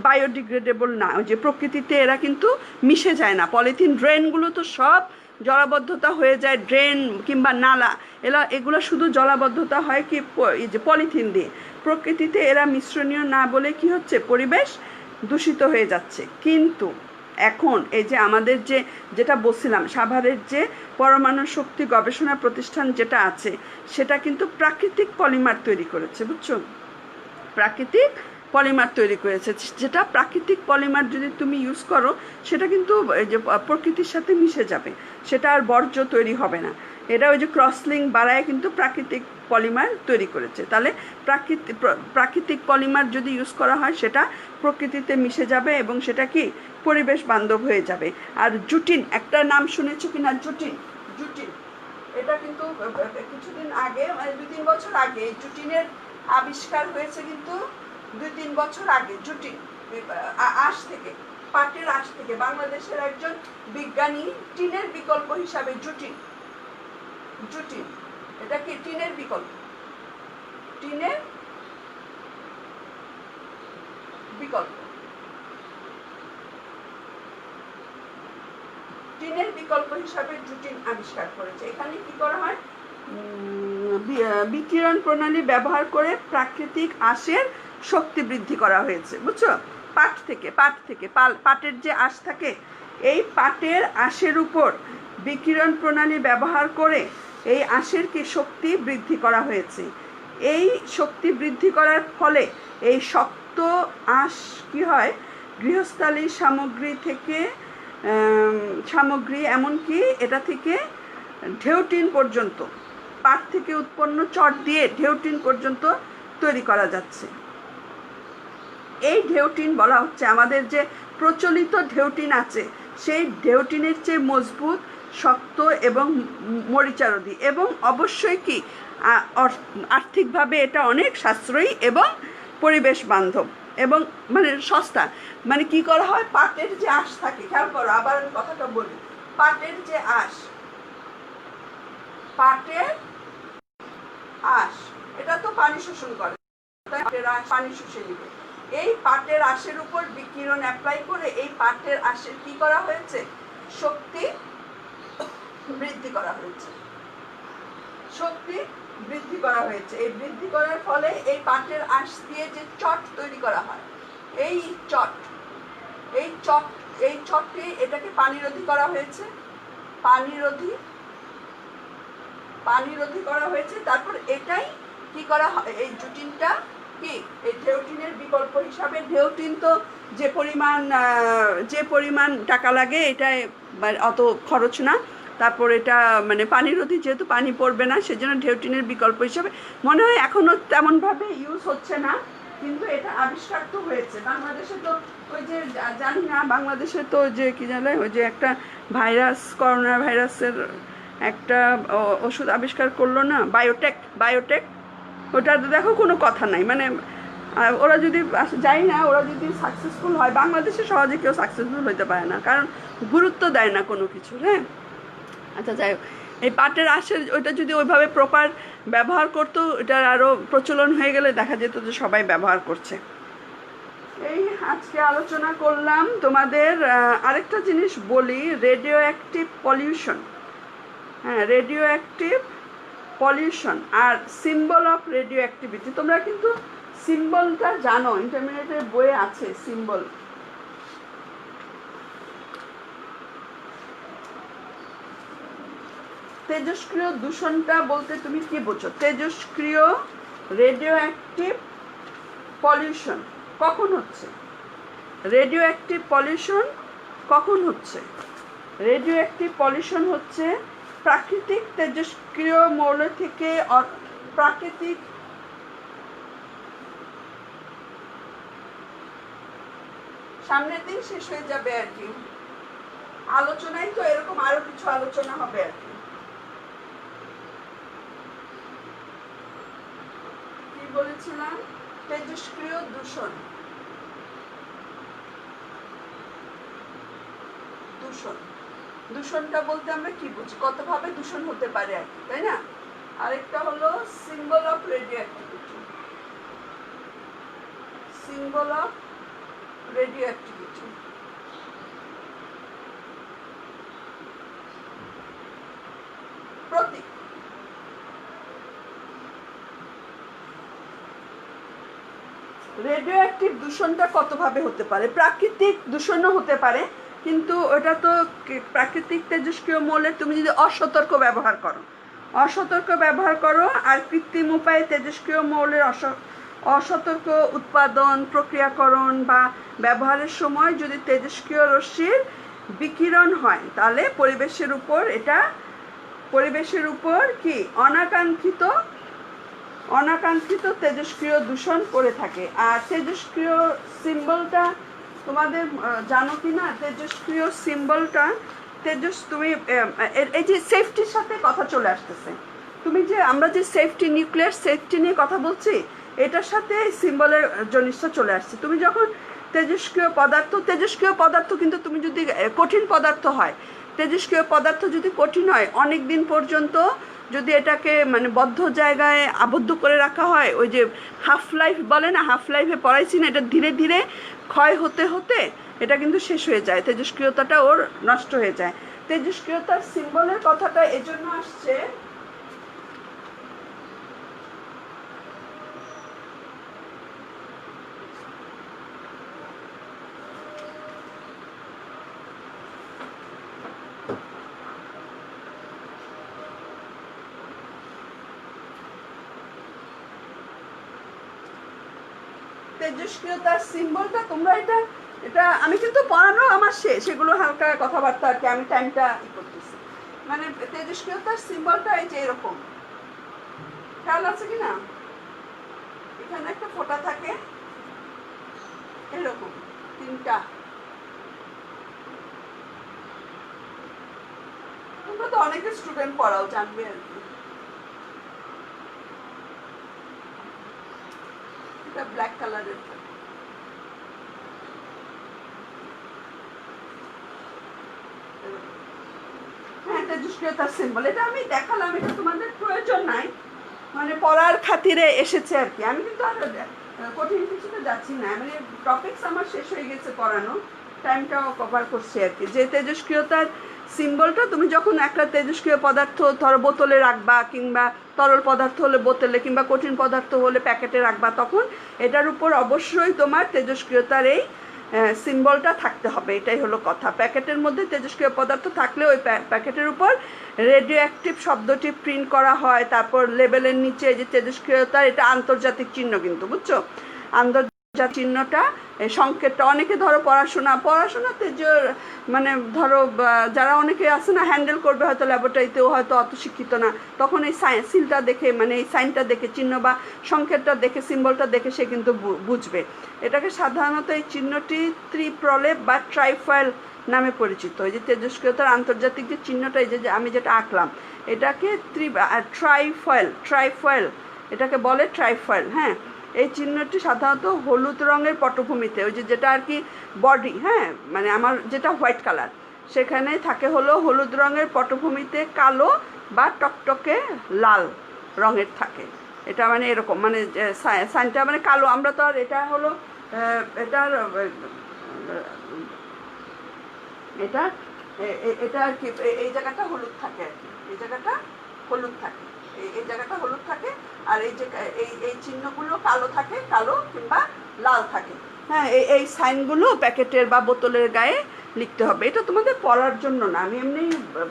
বায়োডিগ্রেডেবল না, ওই যে প্রকৃতিতে এরা কিন্তু মিশে যায় না। পলিথিন ড্রেনগুলো তো সব জলাবদ্ধতা হয়ে যায়, ড্রেন কিংবা নালা, এগুলো শুধু জলাবদ্ধতা হয় কি এই যে পলিথিন দিয়ে, প্রকৃতিতে এরা মিশ্রণীয় না বলে কি হচ্ছে, পরিবেশ দূষিত হয়ে যাচ্ছে। কিন্তু এখন এই যে আমাদের যেটা বলছিলাম, সাভারের যে পরমাণু শক্তি গবেষণা প্রতিষ্ঠান যেটা আছে, সেটা কিন্তু প্রাকৃতিক পলিমার তৈরি করেছে, বুঝছো, প্রাকৃতিক পলিমার তৈরি করেছে। যেটা প্রাকৃতিক পলিমার যদি তুমি ইউজ করো, সেটা কিন্তু এই যে প্রকৃতির সাথে মিশে যাবে, সেটা আর বর্জ্য তৈরি হবে না। এটা ওই যে ক্রসলিং বাড়ায় কিন্তু প্রাকৃতিক পলিমার তৈরি করেছে। তাহলে প্রাকৃতিক পলিমার যদি ইউজ করা হয়, সেটা প্রকৃতিতে মিশে যাবে এবং সেটা কি পরিবেশ বান্ধব হয়ে যাবে। আর জুটিন, একটা নাম শুনেছো কিনা, জুটিন, জুটিন এটা কিন্তু কিছুদিন আগে, মানে 2-3 বছর আগে জুটিনের আবিষ্কার হয়েছে, কিন্তু 2-3 বছর আগে জুটিন আঁশ থেকে, পাটের আঁশ থেকে বাংলাদেশের একজন বিজ্ঞানী টিনের বিকল্প হিসাবে জুটিন, জুটিন এটা কি টিনের বিকল্প, টিনের বিকল্প, টিনের বিকল্প হিসাবে জুটিন আবিষ্কার করেছে। এখানে কি করা হয়, বিকিরণ প্রণালী ব্যবহার করে প্রাকৃতিক আঁশের শক্তি বৃদ্ধি করা হয়েছে, বুঝছো, পাট থেকে পাটের যে আঁশ থাকে, এই পাটের আঁশের উপর বিকিরণ প্রণালী ব্যবহার করে এই আঁশের কি শক্তি বৃদ্ধি করা হয়েছে। এই শক্তি বৃদ্ধি করার ফলে এই শক্ত আঁশ কি হয়, গৃহস্থালী সামগ্রী এমনকি এটা থেকে ঢেউটিন পর্যন্ত, পাট থেকে উৎপন্ন চট দিয়ে ঢেউটিন পর্যন্ত তৈরি করা যাচ্ছে। এই ঢেউটিন বলা হচ্ছে, আমাদের যে প্রচলিত ঢেউটিন আছে, সেই ঢেউটিনের চেয়ে মজবুত, শক্ত এবং মরিচারোধী, এবং অবশ্যই কি আর্থিকভাবে এটা অনেক সাশ্রয়ী এবং পরিবেশ বান্ধব এবং মানে সস্তা। মানে কি করা হয়, পাটের যে আঁশ থাকে, খেয়াল করো, আবার আমি কথাটা বলি, পাটের যে আঁশ, পাটের আঁশ এটা তো পানি শোষণ করে, পাটের আঁশ পানি শুষে নিবে। এই পাটের আঁশের উপর বিকিরণ অ্যাপ্লাই করে এই পাটের আঁশের কি করা হয়েছে, শক্তি বৃদ্ধি করা হয়েছে, শক্তি বৃদ্ধি করা হয়েছে। এই বৃদ্ধি করার ফলে এই পাটের আঁশ দিয়ে যে চট তৈরি করা হয়, এই চটে এটাকে পানিরোধী করা হয়েছে, পানিরোধী করা হয়েছে। তারপর এটাই কি করা হয়, এই জুটিনটা কি এই ঢেউটিনের বিকল্প হিসাবে, ঢেউটিন তো যে পরিমাণ টাকা লাগে, এটা অত খরচ না। তারপর এটা মানে পানিরোধী, যেহেতু পানি পড়বে না, সেজন্য ঢেউটিনের বিকল্প হিসাবে মনে হয় এখনো তেমনভাবে ইউজ হচ্ছে না, কিন্তু এটা আবিষ্কার তো হয়েছে। বাংলাদেশে তো ওই যে জানি না, বাংলাদেশে তো যে কি জানে, ওই যে একটা ভাইরাস, করোনা ভাইরাসের একটা ওষুধ আবিষ্কার করলো না, বায়োটেক, ওটা তো দেখো কোনো কথা নাই, মানে ওরা যদি যাই না, ওরা যদি সাকসেসফুল হয়, বাংলাদেশে সহজে কেউ সাকসেসফুল হতে পারে না, কারণ গুরুত্ব দেয় না কোনো কিছু। হ্যাঁ, আচ্ছা যাই হোক, এই পাটের আঁশের ওইটা যদি ওইভাবে প্রপার ব্যবহার করতো, এটার আরও প্রচলন হয়ে গেলে দেখা যেত যে সবাই ব্যবহার করছে। এই আজকে আলোচনা করলাম তোমাদের। আরেকটা জিনিস বলি, রেডিও অ্যাক্টিভ পলিউশন, হ্যাঁ, রেডিও অ্যাক্টিভ পলিউশন আর সিম্বল অফ রেডিও অ্যাক্টিভিটি। তোমরা কিন্তু সিম্বলটা জানো, ইন্টারমিডিয়েটের বইয়ে আছে সিম্বল। তেজস্ক্রিয় দূষণটা বলতে তুমি কি বোঝো? তেজস্ক্রিয় রেডিও অ্যাক্টিভ পলিউশন কখন হচ্ছে? রেডিও অ্যাক্টিভ পলিউশন কখন হচ্ছে? রেডিও অ্যাক্টিভ পলিউশন হচ্ছে প্রাকৃতিক তেজস্ক্রিয় মৌল থেকে প্রাকৃতিক সামনের দিন শেষ হয়ে যাবে আর কি, আলোচনায় তো এরকম আরো কিছু আলোচনা হবে আর কি। কি বলেছিলাম? তেজস্ক্রিয় দূষণ, দূষণটা বলতে আমরা কি বুঝি, কতভাবে দূষণ হতে পারে আর কি, তাই না? আরেকটা হলো symbol of radioactivity, symbol of radioactivity. প্রতীক, রেডিও অ্যাক্টিভ দূষণটা কতভাবে হতে পারে? প্রাকৃতিক দূষণও হতে পারে, কিন্তু ওটা তো প্রাকৃতিক তেজস্ক্রিয় মৌলের তুমি যদি অসতর্ক ব্যবহার করো আর কৃত্রিম উপায়ে তেজস্ক্রিয় মৌলের অসতর্ক উৎপাদন, প্রক্রিয়াকরণ বা ব্যবহারের সময় যদি তেজস্ক্রিয় রশ্মির বিকিরণ হয়, তাহলে পরিবেশের উপর কি অনাকাঙ্ক্ষিত তেজস্ক্রিয় দূষণ করে থাকে। আর তেজস্ক্রিয় সিম্বলটা তোমাদের জানো কি না? তেজস্ক্রিয় সিম্বলটা তুমি এই যে সেফটির সাথে কথা চলে আসতেছে, তুমি যে আমরা যে সেফটি, নিউক্লিয়ার সেফটি নিয়ে কথা বলছি, এটার সাথে সিম্বলের জনিষ্ঠ চলে আসছে। তুমি যখন তেজস্ক্রিয় পদার্থ কিন্তু তুমি যদি কঠিন পদার্থ হয়, তেজস্ক্রিয় পদার্থ যদি কঠিন হয়, অনেক দিন পর্যন্ত যদি এটাকে মানে বদ্ধ জায়গায় আবদ্ধ করে রাখা হয়, ওই যে হাফ লাইফ বলে না, হাফ লাইফে পড়াইছি না, এটা ধীরে ধীরে ক্ষয় হতে হতে এটা কিন্তু শেষ হয়ে যায়, তেজস্ক্রিয়তাটা ওর নষ্ট হয়ে যায়। তেজস্ক্রিয়তার সিম্বলের কথাটা এজন্য আসছে, তেজস্ক্রিয়তার সিম্বলটা তোমরা এটা আমি কিন্তু পড়ানো আমার শেষ, সেগুলো হালকা কথাবার্তা আর কি, আমি টাইমটা করতেছি। মানে তেজস্ক্রিয়তার সিম্বলটা এই যে এরকম, খেয়াল আছে কি না? এখানে একটা ফোঁটা থাকে এরকম, তিনটা। তোমরা তো অনেকে স্টুডেন্ট পড়াও, জানবে আর কি। এটা ব্ল্যাক কালারের, হ্যাঁ তেজস্ক্রিয়তার সিম্বল। এটা আমি দেখালাম, এটা তোমাদের প্রয়োজন নাই, মানে পড়ার খাতিরে এসেছে আর কি। আমি কিন্তু আর কঠিন কিছুতে যাচ্ছি না, মানে টপিকস আমার শেষ হয়ে গেছে পড়ানো, টাইমটাও কভার করছি আর কি। যে তেজস্ক্রিয়তার সিম্বলটা তুমি যখন একটা তেজস্ক্রিয় পদার্থ ধরো বোতলে রাখবা, কিংবা তরল পদার্থ হলে বোতলে, কিংবা কঠিন পদার্থ হলে প্যাকেটে রাখবা, তখন এটার উপর অবশ্যই তোমার তেজস্ক্রিয়তার এই সিম্বলটা থাকতে হবে, এটাই হলো কথা। প্যাকেটের মধ্যে তেজস্ক্রিয় পদার্থ থাকলে ওই প্যাকেটের উপর রেডিও অ্যাক্টিভ শব্দটি প্রিন্ট করা হয়, তারপর লেবেলের নিচে যে তেজস্ক্রিয়তার, এটা আন্তর্জাতিক চিহ্ন কিন্তু, বুঝছো? আন্তর্জাতিক চিহ্নটা, সংকেতটা, অনেকে ধরো পড়াশোনাতে যে মানে ধরো যারা অনেকে আছে না হ্যান্ডেল করবে হয়তো ল্যাবরেটরিতেও, হয়তো অত শিক্ষিত না, তখন এই সিলটা দেখে, মানে এই সাইনটা দেখে, চিহ্ন বা সংকেতটা দেখে, সিম্বলটা দেখে সে কিন্তু বুঝবে। এটাকে সাধারণত এই চিহ্নটি ত্রিপ্রলেপ বা ট্রাইফয়েল নামে পরিচিত। এই যে তেজস্ক্রিয়তার আন্তর্জাতিক যে চিহ্নটা, এই যে আমি যেটা আঁকলাম, এটাকে ট্রাইফয়েল এটাকে বলে, ট্রাইফয়েল। হ্যাঁ, এই চিহ্নটি সাধারণত হলুদ রঙের পটভূমিতে, ওই যে যেটা আর কি বডি, হ্যাঁ মানে আমার যেটা হোয়াইট কালার, সেখানে থাকে হলো হলুদ রঙের পটভূমিতে কালো বা টকটকে লাল রঙের থাকে। এটা মানে এরকম, মানে সাইনটা মানে কালো। আমরা তো আর এটা হলো এটার এটা এটা আর কি এই জায়গাটা হলুদ থাকে আর কি, এই জায়গাটা হলুদ থাকে, এই জায়গাটা হলুদ থাকে, আর এই যে এই চিহ্নগুলো কালো থাকে, কালো কিংবা লাল থাকে। হ্যাঁ, এই সাইনগুলো প্যাকেটের বা বোতলের গায়ে লিখতে হবে। এটা তোমাদের পড়ার জন্য না, আমি এমনি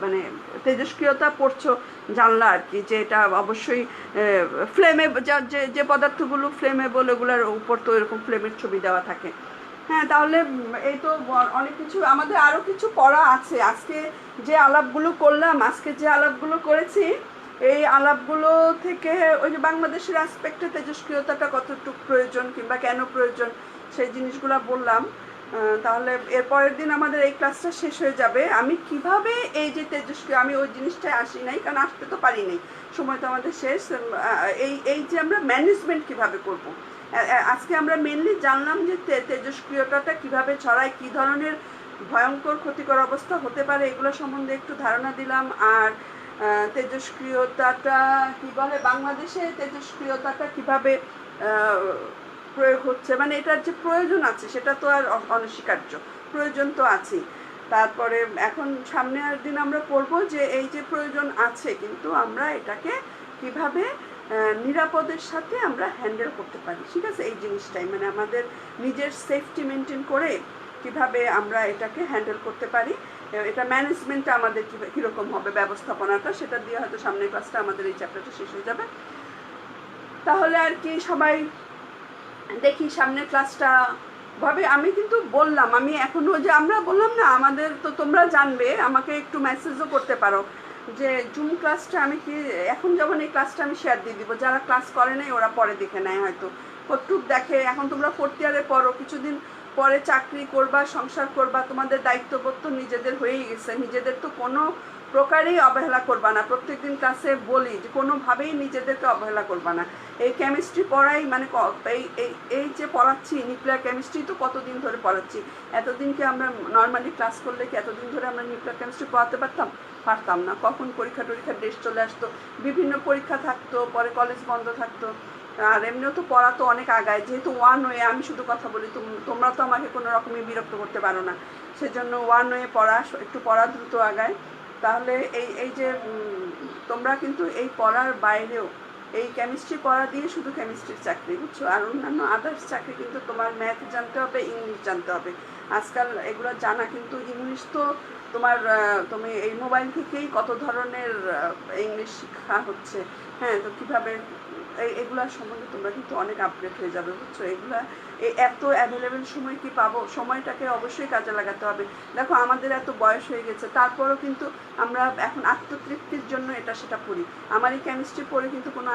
মানে তেজস্ক্রিয়তা পড়ছো জানলা আর কি, যে এটা অবশ্যই ফ্লেমে যে যে পদার্থগুলো ফ্লেমেবল ওগুলোর উপর তো এরকম ফ্লেমের ছবি দেওয়া থাকে। হ্যাঁ, তাহলে এই তো অনেক কিছু আমাদের আরও কিছু পড়া আছে। আজকে যে আলাপগুলো করলাম, আজকে যে আলাপগুলো করেছি, এই আলাপগুলো থেকে ওই যে বাংলাদেশের অ্যাসপেক্টে তেজস্ক্রিয়তাটা কতটুকু প্রয়োজন কিংবা কেন প্রয়োজন সেই জিনিসগুলো বললাম। তাহলে এরপরের দিন আমাদের এই ক্লাসটা শেষ হয়ে যাবে। আমি কিভাবে এই যে তেজস্ক্রিয়, আমি ওই জিনিসটায় আসি নাই কারণ আসতে তো পারি নাই, সময় তো আমাদের শেষ। এই যে আমরা ম্যানেজমেন্ট কিভাবে করব, আজকে আমরা মেনলি জানলাম যে তেজস্ক্রিয়তাটা কিভাবে ছড়ায়, কী ধরনের ভয়ঙ্কর ক্ষতিকর অবস্থা হতে পারে এগুলো সম্বন্ধে একটু ধারণা দিলাম। আর তেজস্ক্রিয়তাটা কী বলে, বাংলাদেশে তেজস্ক্রিয়তাটা কীভাবে প্রয়োগ হচ্ছে, মানে এটার যে প্রয়োজন আছে সেটা তো আর অনস্বীকার্য, প্রয়োজন তো আছেই। তারপরে এখন সামনের দিন আমরা পড়বো যে এই যে প্রয়োজন আছে কিন্তু আমরা এটাকে কিভাবে নিরাপদের সাথে আমরা হ্যান্ডেল করতে পারি, ঠিক আছে, এই জিনিসটাই মানে আমাদের নিজের সেফটি মেনটেন করে কিভাবে আমরা এটাকে হ্যান্ডেল করতে পারি, এটা ম্যানেজমেন্টটা আমাদের কীরকম হবে, ব্যবস্থাপনাটা, সেটা দিয়ে হয়তো সামনের ক্লাসটা আমাদের এই চ্যাপ্টারটা শেষ হয়ে যাবে। তাহলে আর কি সবাই দেখি সামনের ক্লাসটা ভাবে। আমি কিন্তু বললাম, আমি এখনও যে আমরা বললাম না আমাদের তো তোমরা জানবে, আমাকে একটু মেসেজও করতে পারো যে জুম ক্লাসটা আমি কি এখন যেমন এই ক্লাসটা আমি শেয়ার দিয়ে দিব, যারা ক্লাস করে নাই ওরা পরে দেখে নেয়, হয়তো কতটুক দেখে। এখন তোমরা 4th ইয়ারে পড়ো, কিছুদিন পরে চাকরি করবা, সংসার করবা, তোমাদের দায়িত্ববোধ তো নিজেদের হয়েই গেছে, নিজেদের তো কোনো প্রকারেই অবহেলা করবা না। প্রত্যেকদিন ক্লাসে বলি যে কোনোভাবেই নিজেদেরকে অবহেলা করবা না। এই কেমিস্ট্রি পড়াই মানে এই যে পড়াচ্ছি নিউক্লিয়ার কেমিস্ট্রি তো কতদিন ধরে পড়াচ্ছি, এতদিন কি আমরা নর্মালি ক্লাস করলে কি এতদিন ধরে আমরা নিউক্লিয়ার কেমিস্ট্রি পড়াতে পারতাম না? কখন পরীক্ষার ডেট চলে আসতো, বিভিন্ন পরীক্ষা থাকতো, পরে কলেজ বন্ধ থাকতো। আর এমনিও তো পড়া তো অনেক আগায়, যেহেতু 1 ওয়ে আমি শুধু কথা বলি, তোমরা তো আমাকে কোনো রকমই বিরক্ত করতে পারো না, সেজন্য 1 ওয়ে পড়া একটু পড়া দ্রুত আগায়। তাহলে এই যে তোমরা কিন্তু এই পড়ার বাইরেও এই কেমিস্ট্রি পড়া দিয়ে শুধু কেমিস্ট্রির চাকরি, বুঝছো, আর অন্যান্য আদার্স চাকরি কিন্তু তোমার ম্যাথ জানতে হবে, ইংলিশ জানতে হবে। আজকাল এগুলো জানা কিন্তু, ইংলিশ তো তোমার তুমি এই মোবাইল থেকেই কত ধরনের ইংলিশ শেখা হচ্ছে। হ্যাঁ, তো কীভাবে এগুলার সম্বন্ধে তোমরা কিন্তু অনেক আপডেট হয়ে যাবে, বুঝছো। এগুলা এত অ্যাভেলেবেল সময় কি পাবো, সময়টাকে অবশ্যই কাজে লাগাতে হবে। দেখো আমাদের এত বয়স হয়ে গেছে, তারপরও কিন্তু আমরা এখন আত্মতৃপ্তির জন্য এটা সেটা পড়ি। আমার এই কেমিস্ট্রি পড়ে কিন্তু কোনো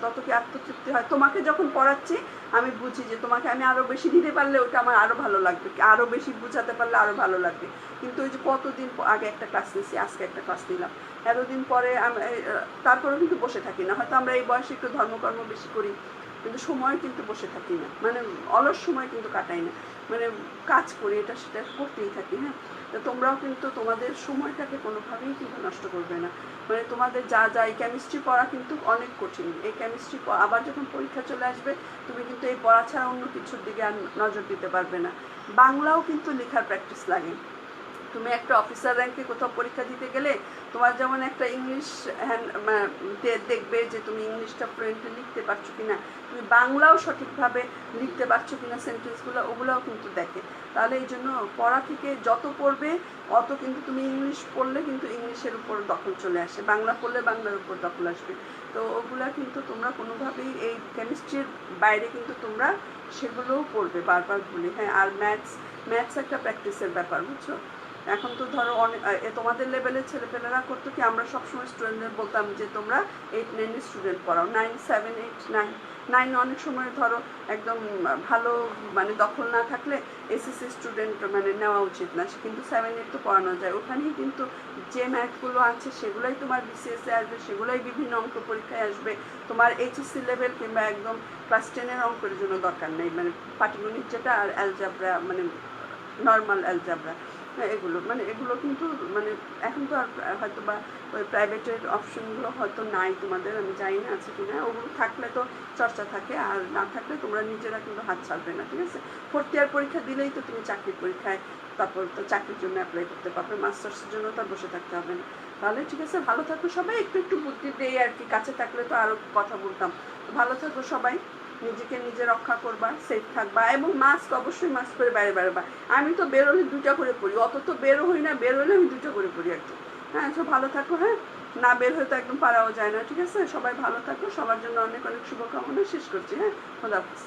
তত কি আত্মতৃপ্তি হয়? তোমাকে যখন পড়াচ্ছি আমি বুঝি যে তোমাকে আমি আরও বেশি দিতে পারলে ওটা আমার আরও ভালো লাগবে, আরও বেশি বুঝাতে পারলে আরও ভালো লাগবে। কিন্তু ওই যে কতদিন আগে একটা ক্লাস নিয়েছি, আজকে একটা ক্লাস নিলাম, এতদিন পরে তারপরেও কিন্তু বসে থাকি না। হয়তো আমরা এই বয়সে একটু ধর্মকর্ম বেশি করি, কিন্তু সময় কিন্তু বসে থাকি না, মানে অলস সময় কিন্তু কাটাই না, মানে কাজ করি, এটা সেটা করতেই থাকি। হ্যাঁ, তো তোমরাও কিন্তু তোমাদের সময়টাকে কোনোভাবেই কিন্তু নষ্ট করবে না। মানে তোমাদের যা এই কেমিস্ট্রি পড়া কিন্তু অনেক কঠিন। এই কেমিস্ট্রি আবার যখন পরীক্ষা চলে আসবে তুমি কিন্তু এই পড়া ছাড়া অন্য কিছুর দিকে আর নজর দিতে পারবে না। বাংলাও কিন্তু লেখার প্র্যাকটিস লাগে। তুমি একটা অফিসার র্যাঙ্কে কোথাও পরীক্ষা দিতে গেলে তোমার যেমন একটা ইংলিশ দেখবে যে তুমি ইংলিশটা ফ্লুয়েন্টলি লিখতে পারছো কিনা, তুমি বাংলাও সঠিকভাবে লিখতে পারছো কিনা, সেন্টেন্সগুলো ওগুলোও কিন্তু দেখে। তাহলে এই জন্য পড়া থেকে যত পড়বে অত কিন্তু তুমি ইংলিশ পড়লে কিন্তু ইংলিশের উপর দখল চলে আসে, বাংলা পড়লে বাংলার উপর দখল আসবে। তো ওগুলা কিন্তু তোমরা কোনোভাবেই এই কেমিস্ট্রির বাইরে কিন্তু তোমরা সেগুলোও পড়বে, বারবার বলি। হ্যাঁ, আর ম্যাথস একটা প্র্যাকটিসের ব্যাপার, বুঝছো। এখন তো ধরো অনেক তোমাদের লেভেলের ছেলেপেলেরা করতো কি, আমরা সবসময় স্টুডেন্টদের বলতাম যে তোমরা 8, 9 স্টুডেন্ট পড়াও, 9, 7, 8, 9 অনেক সময় ধরো একদম ভালো মানে দখল না থাকলে এসএসসি স্টুডেন্ট মানে নেওয়া উচিত না, কিন্তু 7, 8 তো পড়ানো যায়। ওখানেই কিন্তু যে ম্যাথগুলো আছে সেগুলোই তোমার বিসিএসে আসবে, সেগুলোই বিভিন্ন অঙ্ক পরীক্ষায় আসবে। তোমার এইচএসসি লেভেল কিংবা একদম ক্লাস 10-এর অঙ্কের জন্য দরকার নেই, মানে পাটিগণিত যেটা আর অ্যালজাবরা মানে নর্মাল অ্যালজাবরা, এগুলো কিন্তু মানে এখন তো আর হয়তো বা ওই প্রাইভেটের অপশনগুলো হয়তো নাই তোমাদের, আমি জানি না আছে কি না। ওগুলো থাকলে তো চর্চা থাকে, আর না থাকলে তোমরা নিজেরা কিন্তু হাত ছাড়বে না, ঠিক আছে। 4th ইয়ার পরীক্ষা দিলেই তো তুমি চাকরির পরীক্ষায় তারপর তো চাকরির জন্য অ্যাপ্লাই করতে পারবে, মাস্টার্সের জন্য তো আর বসে থাকতে হবে না। তাহলে ঠিক আছে, ভালো থাকো সবাই। একটু বুদ্ধি দেই আর কি, কাছে থাকলে তো আরও কথা বলতাম। ভালো থাকো সবাই। নিজেকে নিজে রক্ষা করবা, সেফ থাকবা, এবং মাস্ক অবশ্যই মাস্ক করে বাইরে বেরোবা। আমি তো বেরোলে 2টা করে পড়ি, অত তো বেরো হই না, বেরোলে আমি 2টা করে পড়ি আর কি। হ্যাঁ, সব ভালো থাকো। হ্যাঁ, না বের হয়ে তো একদম পারাও যায় না। ঠিক আছে, সবাই ভালো থাকো, সবার জন্য অনেক অনেক শুভকামনা। শেষ করছি। হ্যাঁ, খোদা হাফেজ।